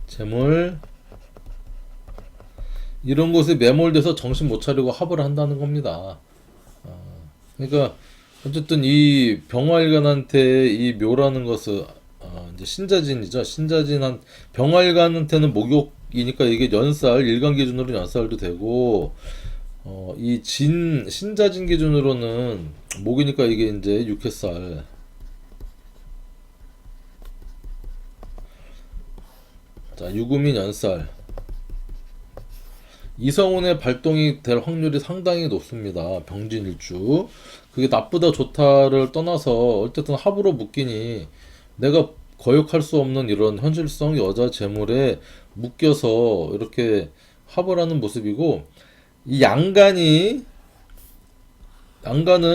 Speaker 1: 재물 이런 것에 매몰돼서 정신 못 차리고 합을 한다는 겁니다. 그러니까 어쨌든 이 병화일간한테 이 묘라는 것은 이제 신자진이죠. 신자진한 병화일간한테는 목욕이니까 이게 연살 일간 기준으로 연살도 되고 이 신자진 기준으로는 목이니까 이게 이제 육회살. 자, 유금인 연살. 이성운의 발동이 될 확률이 상당히 높습니다. 병진일주. 그게 나쁘다 좋다를 떠나서 어쨌든 합으로 묶이니 내가 거역할 수 없는 이런 현실성 여자 재물에 묶여서 이렇게 합을 하는 모습이고 이 양간은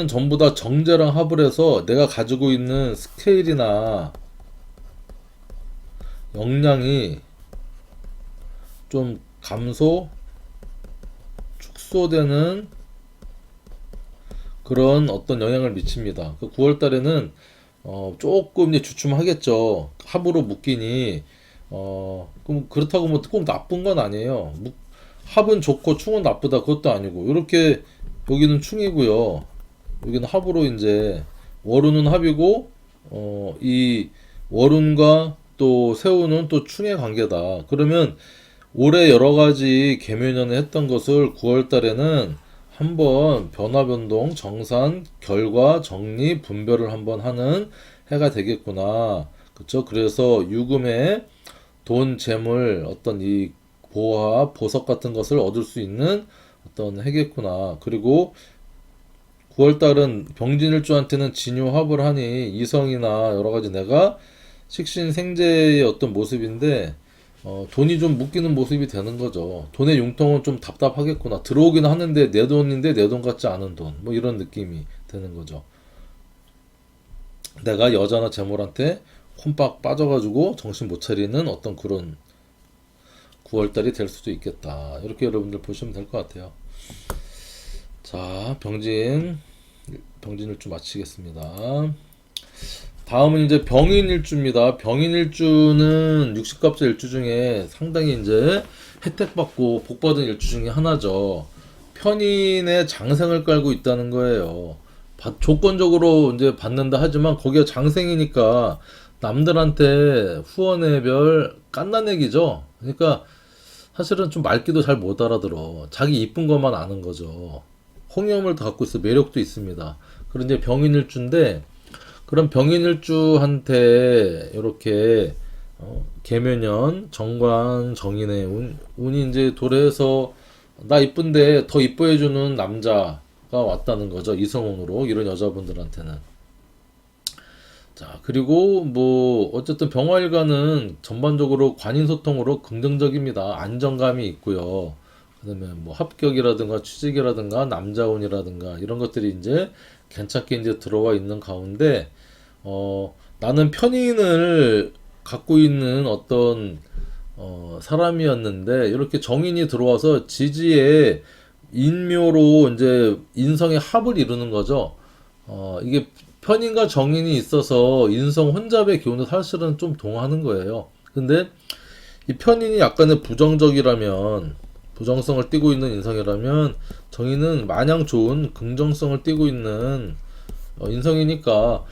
Speaker 1: 전부 다 정제랑 합을 해서 내가 가지고 있는 스케일이나 역량이 좀 축소되는 그런 어떤 영향을 미칩니다. 그 9월 달에는 조금 이제 주춤하겠죠. 합으로 묶이니 그럼 그렇다고 뭐 꼭 나쁜 건 아니에요. 합은 좋고 충은 나쁘다 그것도 아니고 이렇게 여기는 충이고요. 여기는 합으로 이제 월운은 합이고 이 월운과 또 세운은 또 충의 관계다. 그러면 올해 여러 가지 계묘년에 했던 것을 9월 달에는 한번 변화 변동, 정산, 결과, 정리, 분별을 한번 하는 해가 되겠구나. 그쵸? 그래서 유금에 돈, 재물, 어떤 이 보화, 보석 같은 것을 얻을 수 있는 어떤 해겠구나. 그리고 9월달은 병진일주한테는 진유합을 하니 이성이나 여러 가지 내가 식신생재의 어떤 모습인데 돈이 좀 묶이는 모습이 되는 거죠. 돈의 융통은 좀 답답하겠구나. 들어오긴 하는데 내 돈인데 내 돈 같지 않은 돈. 뭐 이런 느낌이 되는 거죠. 내가 여자나 재물한테 혼빡 빠져가지고 정신 못 차리는 어떤 그런 9월달이 될 수도 있겠다. 이렇게 여러분들 보시면 될 것 같아요. 자, 병진일주 마치겠습니다. 다음은 이제 병인일주입니다. 병인일주는 60갑자 일주 중에 상당히 이제 혜택받고 복받은 일주 중에 하나죠. 편인의 장생을 깔고 있다는 거예요. 조건적으로 이제 받는다 하지만 거기가 장생이니까 남들한테 후원의 별 깐나내기죠. 그러니까 사실은 좀 말귀도 잘 못 알아들어. 자기 이쁜 것만 아는 거죠. 홍염을 다 갖고 있어. 매력도 있습니다. 그런 이제 병인일주인데 그런 병인일주한테 이렇게 계묘년 정관 정인의 운이 이제 도래해서 나 이쁜데 더 이뻐해주는 남자가 왔다는 거죠. 이성운으로 이런 여자분들한테는. 자, 그리고 뭐 어쨌든 병화일간은 전반적으로 관인소통으로 긍정적입니다. 안정감이 있고요. 그다음에 뭐 합격이라든가 취직이라든가 남자운이라든가 이런 것들이 이제 괜찮게 이제 들어와 있는 가운데 나는 편인을 갖고 있는 어떤 사람이었는데 이렇게 정인이 들어와서 지지에 인묘로 이제 인성의 합을 이루는 거죠. 이게 편인과 정인이 있어서 인성 혼잡의 기운도 사실은 좀 동하는 거예요. 근데 이 편인이 약간의 부정적이라면 부정성을 띠고 있는 인성이라면 정인은 마냥 좋은 긍정성을 띠고 있는 인성이니까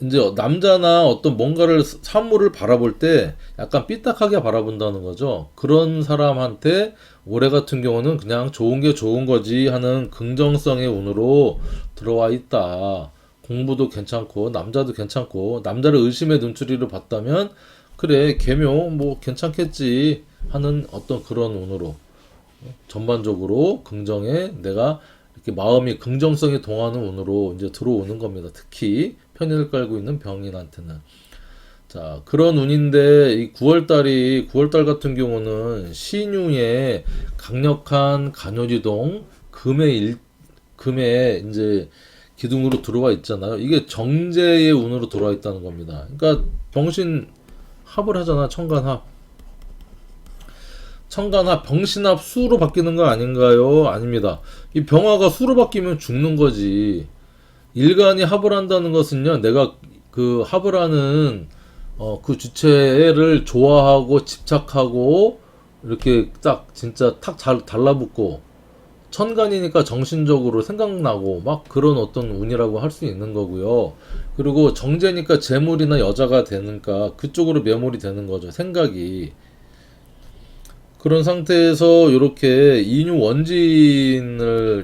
Speaker 1: 이제 남자나 어떤 뭔가를 사물을 바라볼 때 약간 삐딱하게 바라본다는 거죠. 그런 사람한테 올해 같은 경우는 그냥 좋은 게 좋은 거지 하는 긍정성의 운으로 들어와 있다. 공부도 괜찮고 남자도 괜찮고 남자를 의심의 눈초리로 봤다면 그래 계묘 뭐 괜찮겠지 하는 어떤 그런 운으로 전반적으로 긍정에 내가 이렇게 마음이 긍정성이 동하는 운으로 이제 들어오는 겁니다. 특히 편인을 깔고 있는 병인한테는. 자, 그런 운인데 이 9월달 같은 경우는 신유의 강력한 간요지동 금의 이제 기둥으로 들어와 있잖아요. 이게 정제의 운으로 들어와 있다는 겁니다. 그러니까 병신 합을 하잖아. 청간합, 병신합 수로 바뀌는 거 아닌가요? 아닙니다. 이 병화가 수로 바뀌면 죽는 거지. 일간이 합을 한다는 것은요, 내가 그 합을 하는 그 주체를 좋아하고 집착하고 이렇게 딱 진짜 탁 잘 달라붙고 천간이니까 정신적으로 생각나고 막 그런 어떤 운이라고 할 수 있는 거고요. 그리고 정제니까 재물이나 여자가 되니까 그쪽으로 매몰이 되는 거죠. 생각이. 그런 상태에서 이렇게 인유원진을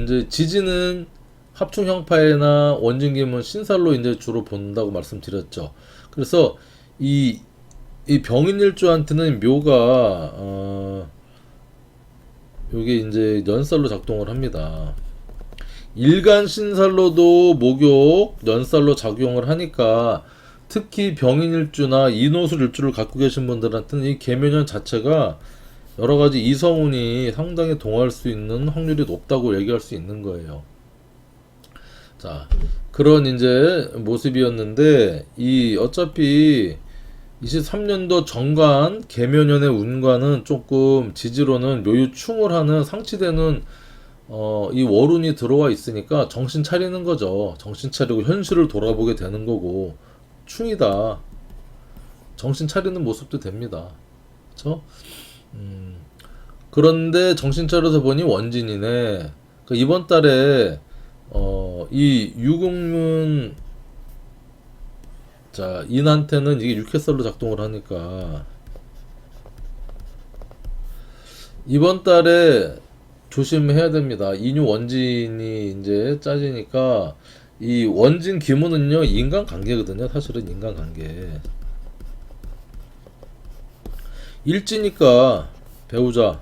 Speaker 1: 이제 지지는 합충형파에나 원진기문 신살로 이제 주로 본다고 말씀드렸죠. 그래서 이 병인일주한테는 묘가 요게 이제 연살로 작동을 합니다. 일간 신살로도 목욕 연살로 작용을 하니까 특히 병인일주나 인호술일주를 갖고 계신 분들한테는 이 계묘년 자체가 여러 가지 이성운이 상당히 동할 수 있는 확률이 높다고 얘기할 수 있는 거예요. 자, 그런 이제 모습이었는데 이 어차피 23년도 정관 계묘년의 운과는 조금 지지로는 묘유충을 하는 상치되는 이 월운이 들어와 있으니까 정신 차리는 거죠. 정신 차리고 현실을 돌아보게 되는 거고 충이다. 정신 차리는 모습도 됩니다. 그렇죠? 그런데 정신 차려서 보니 원진이네. 그러니까 이번 달에 이 유금은 자 인한테는 이게 육해살로 작동을 하니까 이번 달에 조심해야 됩니다. 인유 원진이 이제 짜지니까 이 원진 기문은요 인간관계거든요. 사실은 인간관계. 일지니까 배우자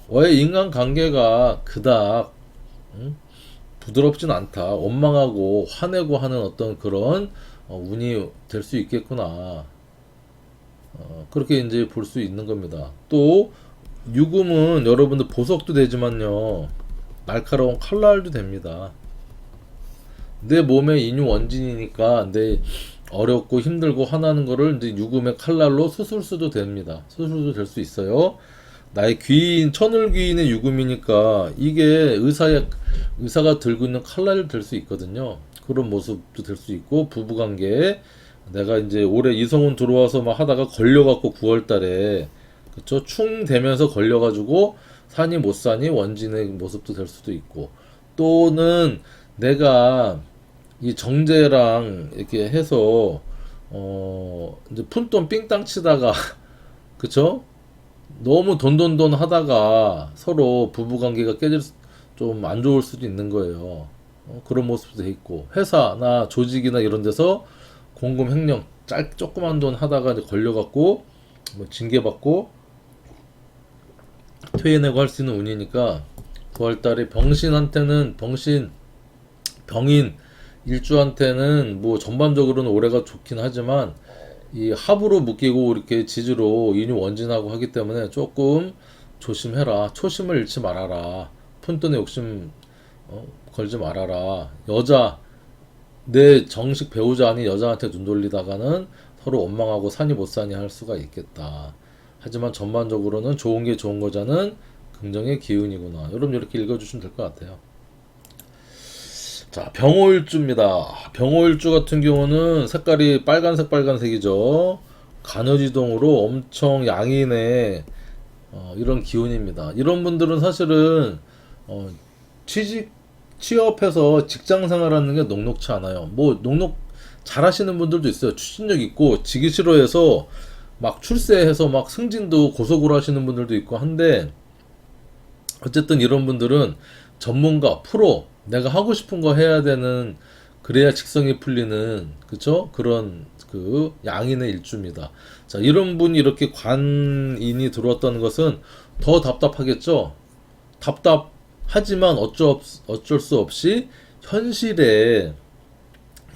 Speaker 1: 와의 인간관계가 그닥 부드럽진 않다. 원망하고 화내고 하는 어떤 그런 운이 될 수 있겠구나. 그렇게 이제 볼 수 있는 겁니다. 또 유금은 여러분들 보석도 되지만요 날카로운 칼날도 됩니다. 내 몸에 인유 원진이니까 내 어렵고 힘들고 화나는 거를 이제 유금의 칼날로 수술수도 됩니다. 수술도 될 수 있어요. 나의 귀인 천을귀인의 유금이니까 이게 의사가 들고 있는 칼날이 될 수 있거든요. 그런 모습도 될 수 있고 부부관계에 내가 이제 올해 이성운 들어와서 막 하다가 걸려갖고 9월달에 그쵸 충 되면서 걸려가지고 사니 못 사니 원진의 모습도 될 수도 있고 또는 내가 이 정제랑 이렇게 해서 이제 푼돈 삥땅 치다가 그쵸 너무 돈돈돈 하다가 서로 부부관계가 깨질 좀 안 좋을 수도 있는 거예요. 그런 모습도 돼 있고 회사나 조직이나 이런 데서 공금 횡령 조그만 돈 하다가 이제 걸려갖고 뭐 징계받고 퇴해내고 할 수 있는 운이니까 9월달에 병신한테는 병인 일주한테는 뭐 전반적으로는 올해가 좋긴 하지만 이 합으로 묶이고 이렇게 지지로 인유 원진하고 하기 때문에 조금 조심해라. 초심을 잃지 말아라. 푼돈에 욕심 걸지 말아라. 여자 내 정식 배우자 아닌 여자한테 눈 돌리다가는 서로 원망하고 사니 못 사니 할 수가 있겠다. 하지만 전반적으로는 좋은 게 좋은 거자는 긍정의 기운이구나. 여러분 이렇게 읽어주시면 될 것 같아요. 자, 병호일주입니다. 병호일주 같은 경우는 색깔이 빨간색이죠. 간여지동으로 엄청 양인의 이런 기운입니다. 이런 분들은 사실은 취직 취업해서 직장 생활하는 게 녹록치 않아요. 뭐 녹록 잘하시는 분들도 있어요. 추진력 있고 지기 싫어해서 막 출세해서 막 승진도 고속으로 하시는 분들도 있고 한데 어쨌든 이런 분들은 전문가, 프로, 내가 하고 싶은 거 해야 되는 그래야 직성이 풀리는 그쵸? 그런 그 양인의 일주입니다. 자, 이런 분이 이렇게 관인이 들어왔다는 것은 더 답답하겠죠? 답답하지만 어쩔 수 없이 현실에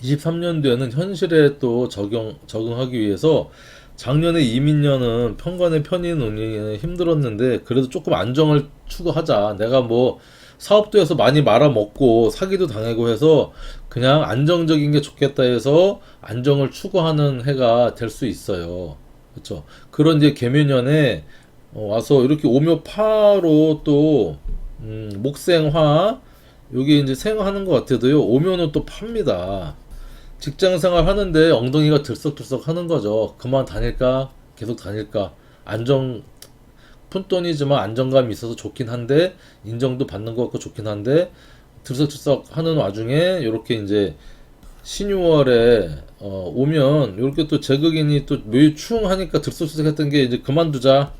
Speaker 1: 23년도에는 현실에 또 적응하기 위해서 작년에 이민년은 편관의 편인 운이 힘들었는데 그래도 조금 안정을 추구하자. 내가 뭐 사업도 해서 많이 말아먹고 사기도 당하고 해서 그냥 안정적인 게 좋겠다 해서 안정을 추구하는 해가 될 수 있어요. 그렇죠? 그런 이제 계묘년에 와서 이렇게 오묘파로 또 목생화 여기 이제 생하는 것 같아도요. 오묘는 또 팝니다. 직장생활 하는데 엉덩이가 들썩들썩 하는 거죠. 그만 다닐까? 계속 다닐까? 푼돈이지만 안정감이 있어서 좋긴 한데, 인정도 받는 것 같고 좋긴 한데, 들썩들썩 하는 와중에, 요렇게 이제, 신유월에, 오면, 요렇게 또 제극인이 또 묘충 하니까 들썩들썩 했던 게 이제 그만두자.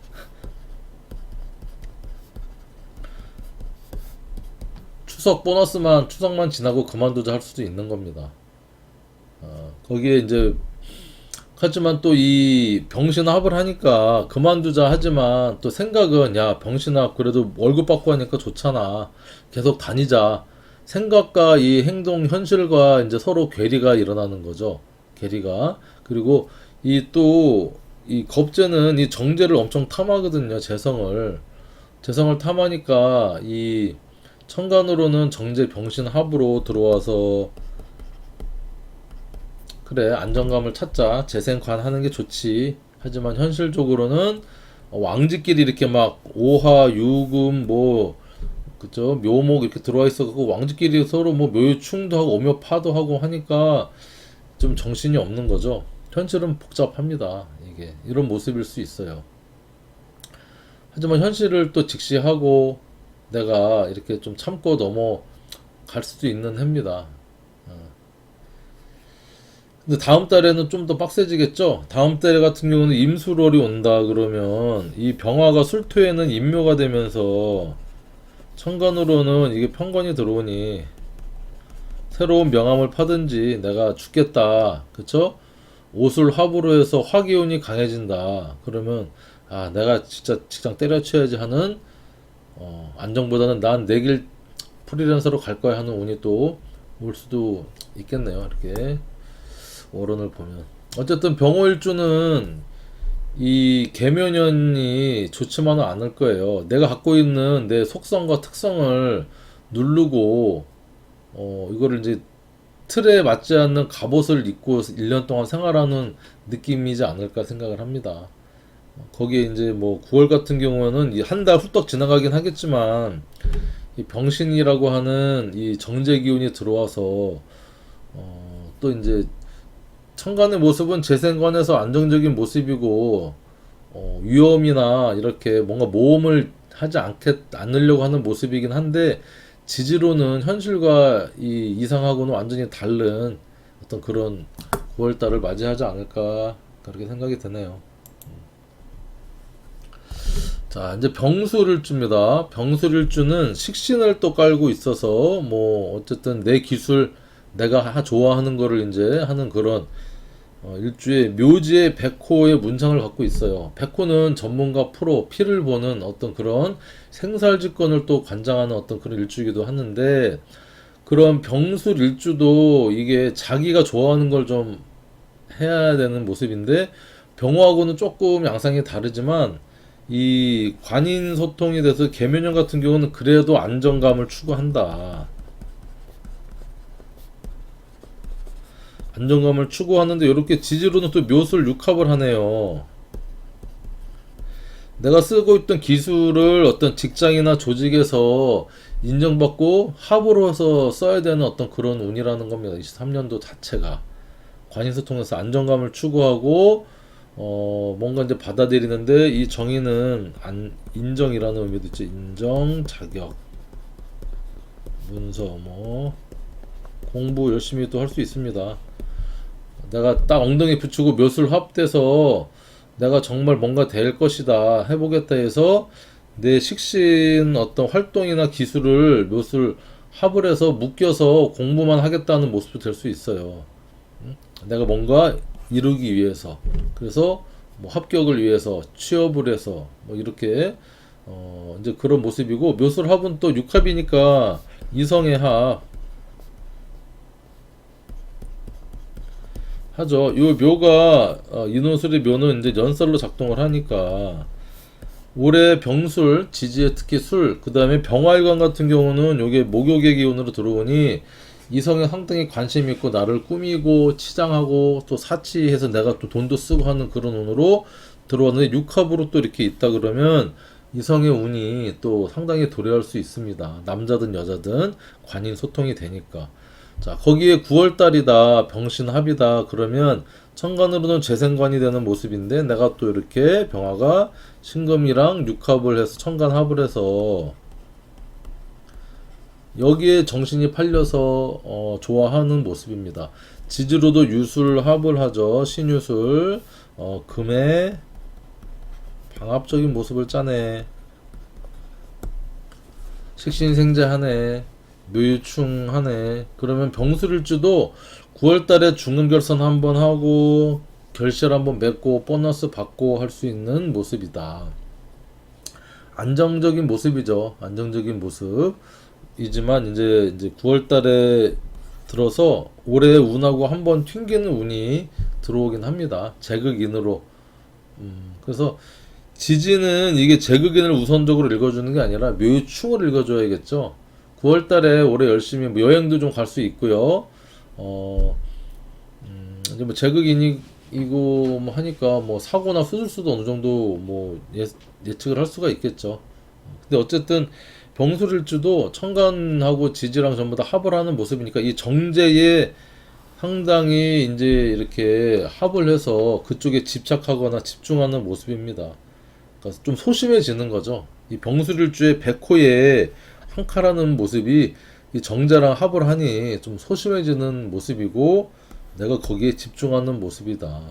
Speaker 1: 추석만 지나고 그만두자 할 수도 있는 겁니다. 거기에 이제 하지만 또 이 병신합을 하니까 그만두자 하지만 또 생각은 야 병신합 그래도 월급 받고 하니까 좋잖아 계속 다니자 생각과 이 행동 현실과 이제 서로 괴리가 일어나는 거죠. 괴리가 그리고 이 또 이 겁재는 이 정제를 엄청 탐하거든요. 재성을 탐하니까 이 천간으로는 정제 병신합으로 들어와서 그래 안정감을 찾자 재생관 하는 게 좋지 하지만 현실적으로는 왕지끼리 이렇게 막 오하 유금 뭐 그죠 묘목 이렇게 들어와 있어갖고 왕지끼리 서로 뭐 묘충도 하고 오묘파도 하고 하니까 좀 정신이 없는 거죠. 현실은 복잡합니다. 이게 이런 모습일 수 있어요. 하지만 현실을 또 직시하고 내가 이렇게 좀 참고 넘어갈 수도 있는 해입니다. 근데 다음 달에는 좀 더 빡세지겠죠? 다음 달 같은 경우는 임수월이 온다 그러면 이 병화가 술토에는 임묘가 되면서 천간으로는 이게 편관이 들어오니 새로운 명함을 파든지 내가 죽겠다. 그쵸? 오술 합으로 해서 화기운이 강해진다. 그러면 아 내가 진짜 직장 때려쳐야지 하는 안정보다는 난 내 길 프리랜서로 갈 거야 하는 운이 또 올 수도 있겠네요. 이렇게 월운을 보면 어쨌든 병호일주는 이 계묘년이 좋지만은 않을 거예요. 내가 갖고 있는 내 속성과 특성을 누르고 이거를 이제 틀에 맞지 않는 갑옷을 입고 1년 동안 생활하는 느낌이지 않을까 생각을 합니다. 거기에 이제 뭐 9월 같은 경우에는 한 달 후딱 지나가긴 하겠지만 이 병신이라고 하는 이 정제 기운이 들어와서 또 이제 천간의 모습은 재생관에서 안정적인 모습이고 위험이나 이렇게 뭔가 모험을 하지 않으려고 하는 모습이긴 한데 지지로는 현실과 이 이상하고는 완전히 다른 어떤 그런 9월달을 맞이하지 않을까 그렇게 생각이 드네요. 자, 이제 병술일주입니다. 병술일주는 식신을 또 깔고 있어서 뭐 어쨌든 내 기술 내가 좋아하는 거를 이제 하는 그런 일주에 묘지의 백호의 문장을 갖고 있어요. 백호는 전문가 프로 피를 보는 어떤 그런 생살직권을 또 관장하는 어떤 그런 일주이기도 하는데 그런 병술 일주도 이게 자기가 좋아하는 걸 좀 해야 되는 모습인데 병호하고는 조금 양상이 다르지만 이 관인 소통이 돼서 계면형 같은 경우는 그래도 안정감을 추구한다. 안정감을 추구하는데 이렇게 지지로는 또 묘술 육합을 하네요. 내가 쓰고 있던 기술을 어떤 직장이나 조직에서 인정받고 합으로서 써야 되는 어떤 그런 운이라는 겁니다. 23년도 자체가 관인소통에서 안정감을 추구하고 뭔가 이제 받아들이는데 이 정의는 인정이라는 의미도 있죠. 인정, 자격, 문서, 뭐 공부 열심히 또 할 수 있습니다. 내가 딱 엉덩이 붙이고 묘술 합돼서 내가 정말 뭔가 될 것이다 해보겠다 해서 내 식신 어떤 활동이나 기술을 묘술 합을 해서 묶여서 공부만 하겠다는 모습도 될 수 있어요. 내가 뭔가 이루기 위해서 그래서 뭐 합격을 위해서 취업을 해서 뭐 이렇게 이제 그런 모습이고 묘술 합은 또 육합이니까 이성의 합 하죠. 요 묘가 인호술의 묘는 이제 연설로 작동을 하니까 올해 병술, 지지에 특히 술, 그 다음에 병화일관 같은 경우는 요게 목욕의 기운으로 들어오니 이성의 상당히 관심 있고 나를 꾸미고 치장하고 또 사치해서 내가 또 돈도 쓰고 하는 그런 운으로 들어왔는데 육합으로 또 이렇게 있다 그러면 이성의 운이 또 상당히 도래할 수 있습니다. 남자든 여자든 관인 소통이 되니까. 자, 거기에 9월달이다, 병신합이다, 그러면 천간으로는 재생관이 되는 모습인데, 내가 또 이렇게 병화가 신금이랑 육합을 해서 천간합을 해서, 여기에 정신이 팔려서, 좋아하는 모습입니다. 지지로도 유술합을 하죠. 신유술, 금의 방합적인 모습을 짜네. 식신생재하네. 묘유충하네. 그러면 병술일주도 9월달에 중간결선 한번 하고 결실 한번 맺고 보너스 받고 할 수 있는 모습이다. 안정적인 모습이죠. 안정적인 모습이지만 이제 9월달에 들어서 올해 운하고 한번 튕기는 운이 들어오긴 합니다. 제극인으로. 그래서 지지는 이게 제극인을 우선적으로 읽어주는 게 아니라 묘유충을 읽어줘야겠죠. 9월달에 올해 열심히 뭐 여행도 좀 갈 수 있고요. 이제 뭐 제극인이고 뭐 하니까 뭐 사고나 수술수도 어느 정도 뭐 예측을 할 수가 있겠죠. 근데 어쨌든 병술일주도 천간하고 지지랑 전부 다 합을 하는 모습이니까 이 정제에 상당히 이제 이렇게 합을 해서 그쪽에 집착하거나 집중하는 모습입니다. 그러니까 좀 소심해지는 거죠. 이 병술일주의 백호에 한카라는 모습이 이 정제랑 합을 하니 좀 소심해지는 모습이고 내가 거기에 집중하는 모습이다.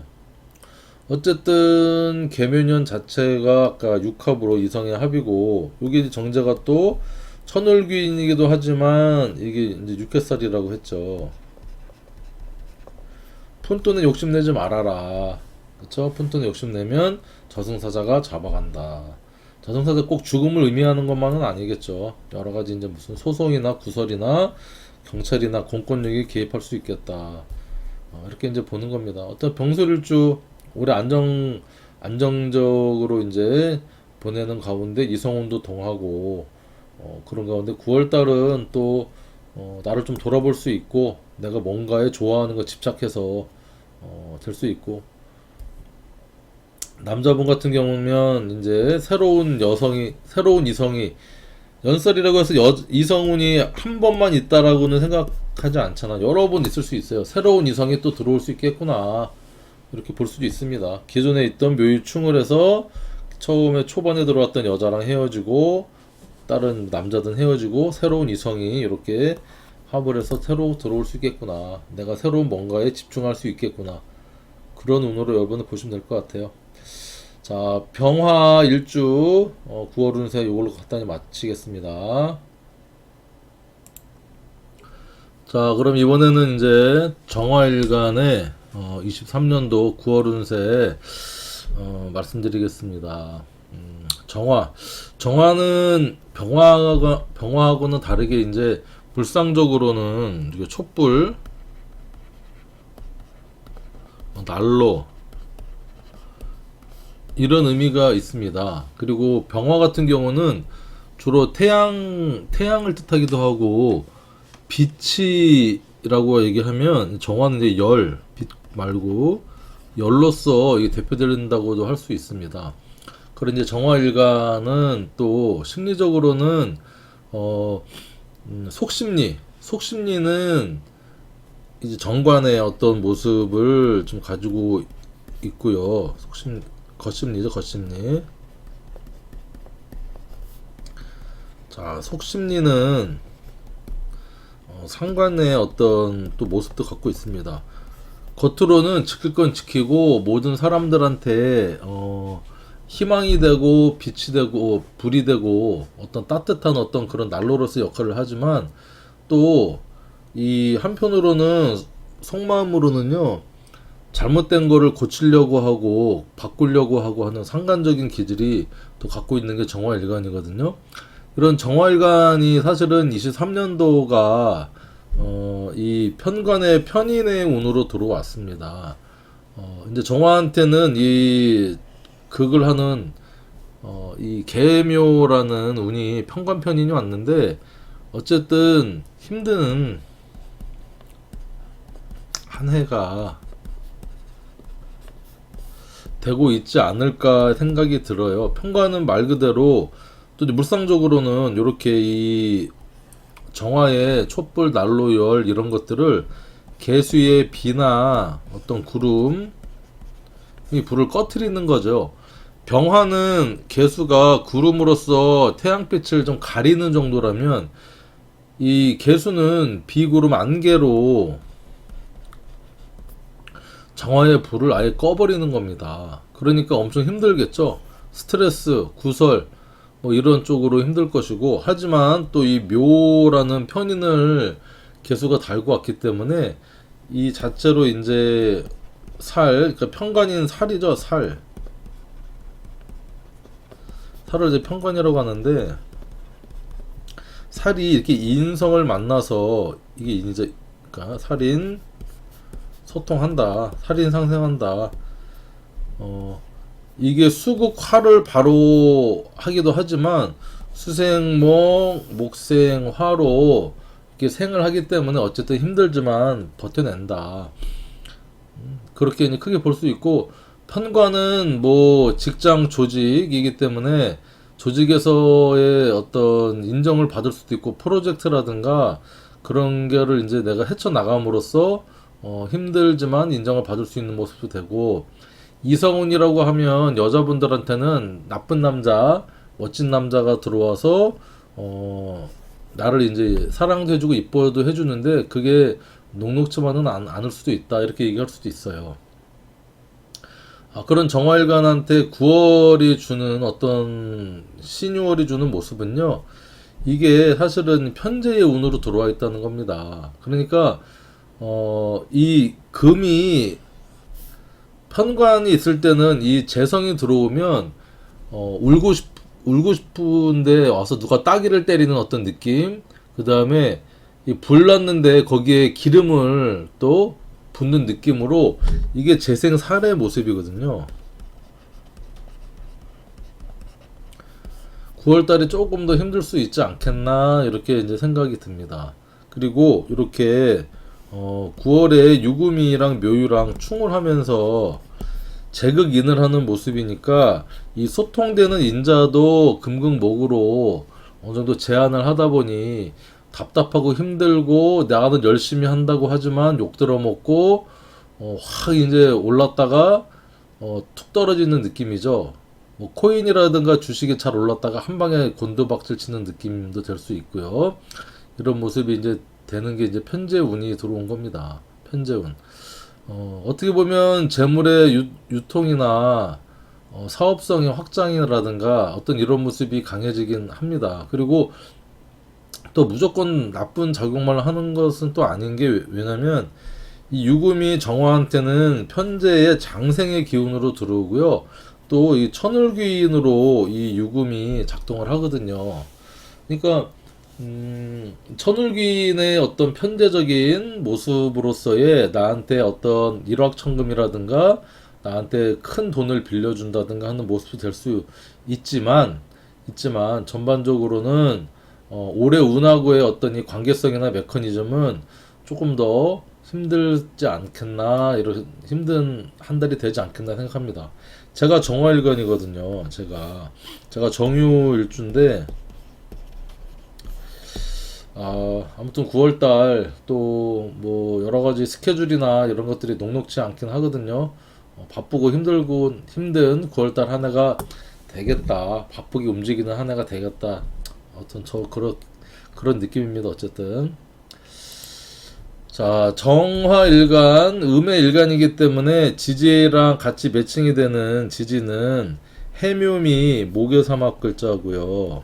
Speaker 1: 어쨌든 계묘년 자체가 아까 육합으로 이성의 합이고, 여기 정제가 또 천을귀인이기도 하지만 이게 이제 육해살이라고 했죠. 푼돈에 욕심내지 말아라. 그쵸? 푼돈에 욕심내면 저승사자가 잡아간다. 저승사자 꼭 죽음을 의미하는 것만은 아니겠죠. 여러 가지 이제 무슨 소송이나 구설이나 경찰이나 공권력이 개입할 수 있겠다. 이렇게 이제 보는 겁니다. 어떤 병술일주 올해 안정적으로 이제 보내는 가운데 이성운도 동하고, 그런 가운데 9월달은 또 나를 좀 돌아볼 수 있고, 내가 뭔가에 좋아하는 거 집착해서 될 수 있고, 남자분 같은 경우면 이제 새로운 이성이 연설이라고 해서 이성운이 한 번만 있다라고는 생각하지 않잖아. 여러 번 있을 수 있어요. 새로운 이성이 또 들어올 수 있겠구나, 이렇게 볼 수도 있습니다. 기존에 있던 묘유충을 해서 처음에 초반에 들어왔던 여자랑 헤어지고, 다른 남자든 헤어지고, 새로운 이성이 이렇게 합을 해서 새로 들어올 수 있겠구나, 내가 새로운 뭔가에 집중할 수 있겠구나, 그런 운으로 여러분은 보시면 될 것 같아요. 자, 병화 일주 9월 운세 이걸로 간단히 마치겠습니다. 자, 그럼 이번에는 이제 정화일간의 23년도 9월 운세 말씀드리겠습니다. 정화는 병화하고는 다르게 이제 불상적으로는 이게 촛불, 난로, 이런 의미가 있습니다. 그리고 병화 같은 경우는 주로 태양을 뜻하기도 하고, 빛이라고 얘기하면 정화는 이제 빛 말고 열로서 이게 대표된다고도 할 수 있습니다. 그런 이제 정화일간은 또 심리적으로는 속심리는 이제 정관의 어떤 모습을 좀 가지고 있고요. 겉심리죠, 겉심리. 자, 속심리는 상관의 어떤 또 모습도 갖고 있습니다. 겉으로는 지킬 건 지키고, 모든 사람들한테 희망이 되고, 빛이 되고, 불이 되고, 어떤 따뜻한 어떤 그런 난로로서 역할을 하지만, 또 이 한편으로는 속마음으로는요, 잘못된 거를 고치려고 하고 바꾸려고 하고 하는 상관적인 기질이 또 갖고 있는 게 정화일간이거든요. 이런 정화일간이 사실은 23년도가 이 편관의 편인의 운으로 들어왔습니다. 이제 정화한테는 이 극을 하는 이 계묘라는 운이 편관 편인이 왔는데, 어쨌든 힘든 한 해가 되고 있지 않을까 생각이 들어요. 편관은 말 그대로 또 물상적으로는 이렇게 이 정화의 촛불, 난로, 열 이런 것들을 개수의 비나 어떤 구름이 불을 꺼트리는 거죠. 병화는 개수가 구름으로서 태양빛을 좀 가리는 정도라면, 이 개수는 비구름 안개로 정화의 불을 아예 꺼버리는 겁니다. 그러니까 엄청 힘들겠죠. 스트레스, 구설 뭐 이런 쪽으로 힘들 것이고, 하지만 또 이 묘라는 편인을 개수가 달고 왔기 때문에 이 자체로 이제 그러니까 편관인 살이죠. 살을 이제 편관이라고 하는데, 살이 이렇게 인성을 만나서 이게 이제 그러니까 살인 소통한다, 살인 상생한다. 이게 수국화를 바로 하기도 하지만 수생목, 목생화로 이렇게 생을 하기 때문에 어쨌든 힘들지만 버텨낸다. 그렇게 이제 크게 볼 수 있고, 편관은 뭐 직장 조직이기 때문에 조직에서의 어떤 인정을 받을 수도 있고, 프로젝트라든가 그런 거를 이제 내가 헤쳐나감으로써 힘들지만 인정을 받을 수 있는 모습도 되고, 이성운이라고 하면 여자분들한테는 나쁜 남자, 멋진 남자가 들어와서 나를 이제 사랑도 해주고 이뻐도 해주는데, 그게 녹록지만은 않을 수도 있다 이렇게 얘기할 수도 있어요. 그런 정화일관한테 9월이 주는 어떤 신유월이 주는 모습은요, 이게 사실은 편재의 운으로 들어와 있다는 겁니다. 그러니까 이 금이 편관이 있을 때는 이 재성이 들어오면 울고 싶은데 와서 누가 따귀를 때리는 어떤 느낌, 그 다음에 이 불 났는데 거기에 기름을 또 붓는 느낌으로 이게 재생 살의 모습이거든요. 9월달이 조금 더 힘들 수 있지 않겠나 이렇게 이제 생각이 듭니다. 그리고 이렇게 9월에 유금이랑 묘유랑 충을 하면서 제극인을 하는 모습이니까 이 소통되는 인자도 금극목으로 어느 정도 제한을 하다 보니 답답하고 힘들고 나는 열심히 한다고 하지만 욕 들어먹고 확 이제 올랐다가 툭 떨어지는 느낌이죠. 뭐 코인이라든가 주식이 잘 올랐다가 한 방에 곤두박질 치는 느낌도 될 수 있고요. 이런 모습이 이제 되는 게 이제 편재운이 들어온 겁니다. 편재운. 어떻게 보면 재물의 유통이나 사업성의 확장이라든가 어떤 이런 모습이 강해지긴 합니다. 그리고 또 무조건 나쁜 작용만 하는 것은 또 아닌 게 왜냐면 이 유금이 정화한테는 편재의 장생의 기운으로 들어오고요. 또 이 천을귀인으로 이 유금이 작동을 하거든요. 그러니까 천을귀인의 어떤 편재적인 모습으로서의 나한테 어떤 일확천금이라든가 나한테 큰 돈을 빌려준다든가 하는 모습이 될 수 있지만 전반적으로는 올해 운하고의 어떤 이 관계성이나 메커니즘은 조금 더 힘들지 않겠나, 이런 힘든 한 달이 되지 않겠나 생각합니다. 제가 정화일관이거든요. 제가 정유일주인데 아무튼 9월달 또 뭐 여러 가지 스케줄이나 이런 것들이 녹록지 않긴 하거든요. 바쁘고 힘들고 힘든 9월달 한 해가 되겠다. 바쁘게 움직이는 한 해가 되겠다. 아무튼 그런 느낌입니다. 어쨌든 자, 정화일간 음의 일간이기 때문에 지지랑 같이 매칭이 되는 지지는 해묘미 목의 사막 글자고요.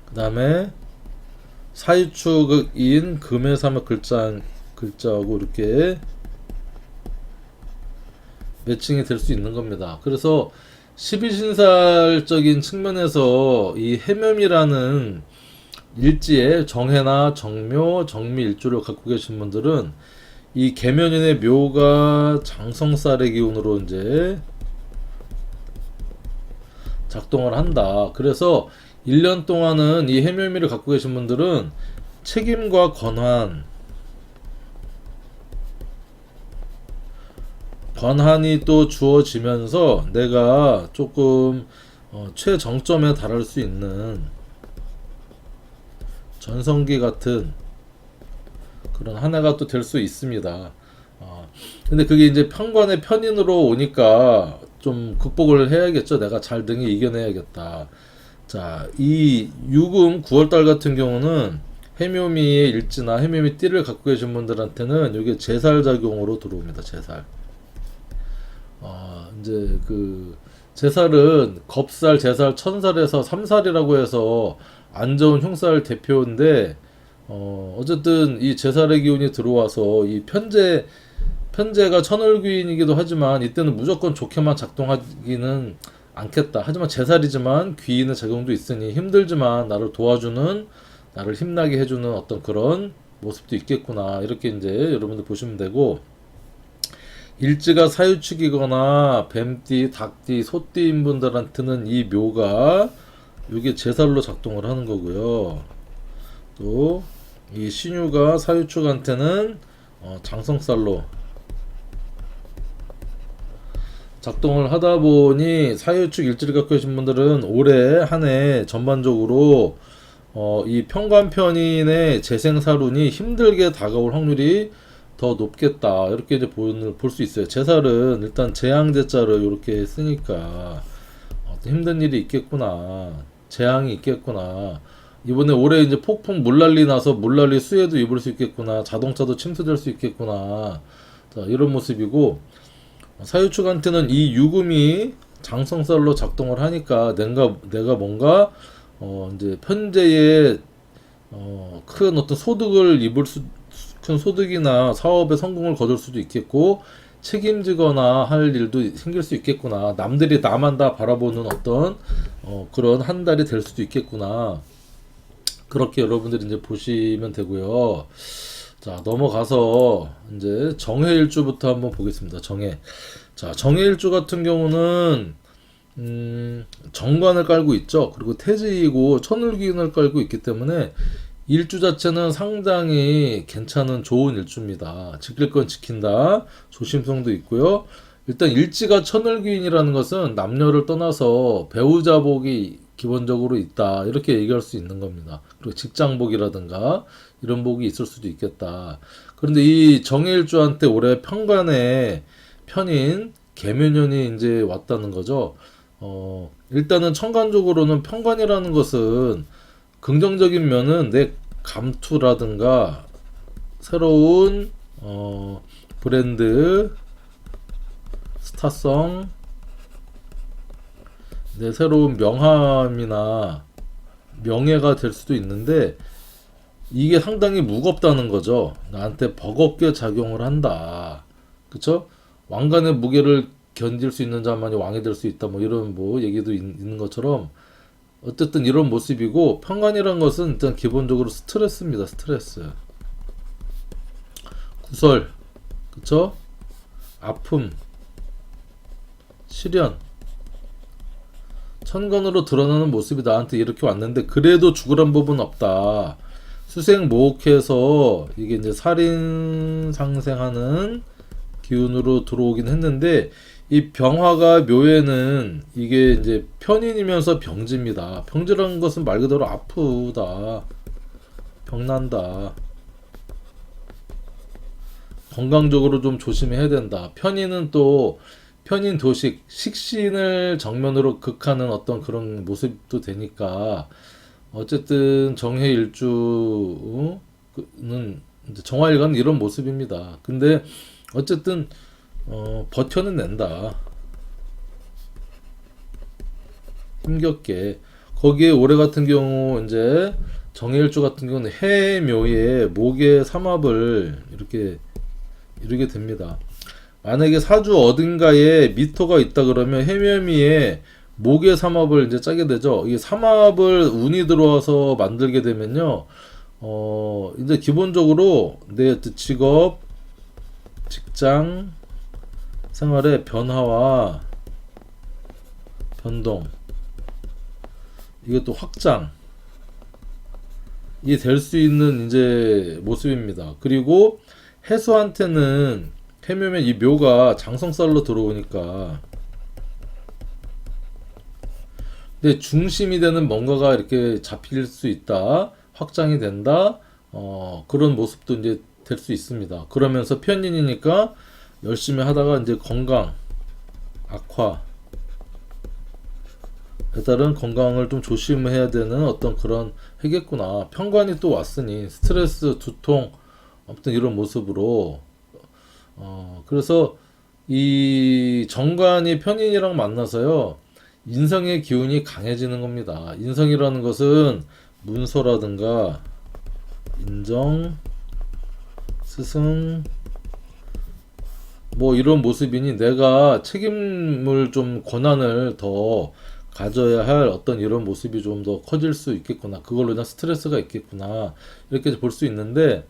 Speaker 1: 그 다음에 사유축인 금의 사막 글자하고 이렇게 매칭이 될 수 있는 겁니다. 그래서 12신살적인 측면에서 이 해묘미라는 일지에 정해나 정묘, 정미 일주를 갖고 계신 분들은 이 계면인의 묘가 장성살의 기운으로 이제 작동을 한다. 그래서 1년 동안은 이 해묘미를 갖고 계신 분들은 책임과 권한이 또 주어지면서 내가 조금 최정점에 달할 수 있는 전성기 같은 그런 한 해가 또 될 수 있습니다. 근데 그게 이제 편관의 편인으로 오니까 좀 극복을 해야겠죠. 내가 잘 등에 이겨내야겠다. 자, 이 유금 9월달 같은 경우는 해묘미의 일지나 해묘미 띠를 갖고 계신 분들한테는 이게 제살 작용으로 들어옵니다. 제살. 이제 그 제살은 겁살, 제살, 천살에서 3살이라고 해서 안 좋은 흉살 대표인데 어쨌든 이 제살의 기운이 들어와서 이 편제가 천을귀인이기도 하지만 이때는 무조건 좋게만 작동하기는 않겠다. 하지만 제살이지만 귀인의 작용도 있으니 힘들지만 나를 도와주는, 나를 힘나게 해주는 어떤 그런 모습도 있겠구나. 이렇게 이제 여러분들 보시면 되고, 일지가 사유축이거나 뱀띠, 닭띠, 소띠인 분들한테는 이 묘가 이게 제살로 작동을 하는 거고요. 또 이 신유가 사유축한테는 장성살로 작동을 하다 보니 사유축 일지를 갖고 계신 분들은 올해 한 해 전반적으로 이 편관편인의 재생살운이 힘들게 다가올 확률이 더 높겠다. 이렇게 이제 볼 수 있어요. 제살은 일단 재앙제자를 이렇게 쓰니까 힘든 일이 있겠구나. 재앙이 있겠구나. 이번에 올해 이제 폭풍 물난리 나서 물난리 수해도 입을 수 있겠구나. 자동차도 침수될 수 있겠구나. 자, 이런 모습이고, 사유축한테는 이 유금이 장성살로 작동을 하니까 내가 뭔가 이제 현재의 큰 어떤 소득을 큰 소득이나 사업에 성공을 거둘 수도 있겠고, 책임지거나 할 일도 생길 수 있겠구나. 남들이 나만 다 바라보는 어떤 그런 한 달이 될 수도 있겠구나. 그렇게 여러분들이 이제 보시면 되고요. 자, 넘어가서 이제 정해일주부터 한번 보겠습니다. 자, 정해일주 같은 경우는 정관을 깔고 있죠. 그리고 태지이고 천을기운을 깔고 있기 때문에 일주 자체는 상당히 괜찮은 좋은 일주입니다. 지킬 건 지킨다. 조심성도 있고요. 일단 일지가 천을기운이라는 것은 남녀를 떠나서 배우자복이 기본적으로 있다. 이렇게 얘기할 수 있는 겁니다. 그리고 직장복이라든가 이런 복이 있을 수도 있겠다. 그런데 이 정해일주한테 올해 편관에 편인 계묘년이 이제 왔다는 거죠. 일단은 천간적으로는 편관이라는 것은 긍정적인 면은 내 감투라든가 새로운 브랜드, 스타성, 내 새로운 명함이나 명예가 될 수도 있는데 이게 상당히 무겁다는 거죠. 나한테 버겁게 작용을 한다. 그쵸? 왕관의 무게를 견딜 수 있는 자만이 왕이 될 수 있다. 뭐 이런 뭐 얘기도 있는 것처럼 어쨌든 이런 모습이고 편관이란 것은 일단 기본적으로 스트레스입니다. 스트레스. 구설. 그쵸? 아픔. 시련. 천간으로 드러나는 모습이 나한테 이렇게 왔는데 그래도 죽으란 법은 없다. 수생모옥해서 이게 이제 살인 상생하는 기운으로 들어오긴 했는데 이 병화가 묘에는 이게 이제 편인이면서 병지입니다. 병지라는 것은 말 그대로 아프다. 병난다. 건강적으로 좀 조심해야 된다. 편인은 또 편인 도식, 식신을 정면으로 극하는 어떤 그런 모습도 되니까 어쨌든 정해일주는 정화일관은 이런 모습입니다. 근데 어쨌든 버텨는 낸다. 힘겹게. 거기에 올해 같은 경우 이제 정해일주 같은 경우는 해묘에 목의 삼합을 이렇게 이루게 됩니다. 만약에 사주 어딘가에 미토가 있다 그러면 해묘미에 목의 삼합을 이제 짜게 되죠. 이 삼합을 운이 들어와서 만들게 되면요. 이제 기본적으로 내 직업, 직장, 생활의 변화와 변동, 이게 또 확장, 이게 될 수 있는 이제 모습입니다. 그리고 해수한테는 해묘면 이 묘가 장성살로 들어오니까 근데 중심이 되는 뭔가가 이렇게 잡힐 수 있다, 확장이 된다, 그런 모습도 이제 될 수 있습니다. 그러면서 편인이니까 열심히 하다가 이제 건강 악화에 따른 건강을 좀 조심해야 되는 어떤 그런 해겠구나. 편관이 또 왔으니 스트레스, 두통, 아무튼 이런 모습으로 그래서 이 정관이 편인이랑 만나서요. 인성의 기운이 강해지는 겁니다. 인성이라는 것은 문서라든가 인정, 스승, 뭐 이런 모습이니 내가 책임을 좀 권한을 더 가져야 할 어떤 이런 모습이 좀 더 커질 수 있겠구나. 그걸로 인한 스트레스가 있겠구나. 이렇게 볼 수 있는데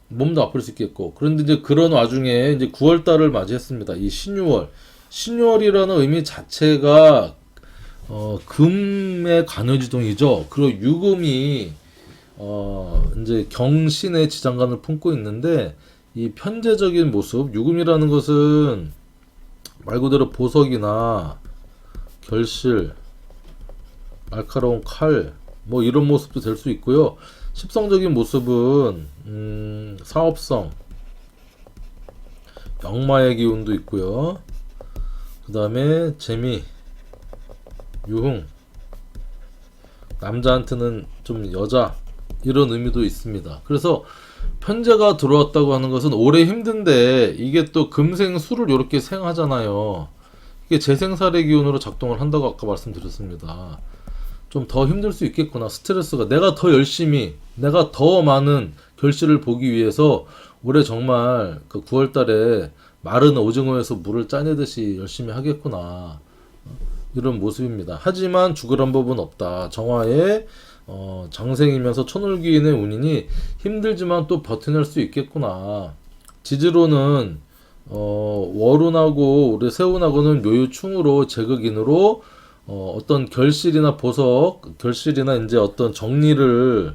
Speaker 1: 몸도 아플 수 있겠고. 그런데 이제 그런 와중에 이제 9월 달을 맞이했습니다. 이 신유월. 신유월이라는 의미 자체가 금의 간요지동이죠. 그리고 유금이 이제 경신의 지장간을 품고 있는데 이 편재적인 모습, 유금이라는 것은 말 그대로 보석이나 결실, 날카로운 칼, 뭐 이런 모습도 될 수 있고요. 십성적인 모습은 사업성, 역마의 기운도 있고요. 그 다음에 재미, 유흥, 남자한테는 좀 여자 이런 의미도 있습니다. 그래서 편제가 들어왔다고 하는 것은 오래 힘든데 이게 또 금생수를 이렇게 생하잖아요. 이게 재생살의 기운으로 작동을 한다고 아까 말씀드렸습니다. 좀 더 힘들 수 있겠구나. 스트레스가 내가 더 열심히 내가 더 많은 결실을 보기 위해서 올해 정말 그 9월 달에 마른 오징어에서 물을 짜내듯이 열심히 하겠구나. 이런 모습입니다. 하지만 죽으란 법은 없다. 정화의 장생이면서 천울기인의 운이니 힘들지만 또 버텨낼 수 있겠구나. 지지로는 월운하고 우리 세운하고는 묘유충으로 제극인으로 어떤 결실이나 보석, 결실이나 이제 어떤 정리를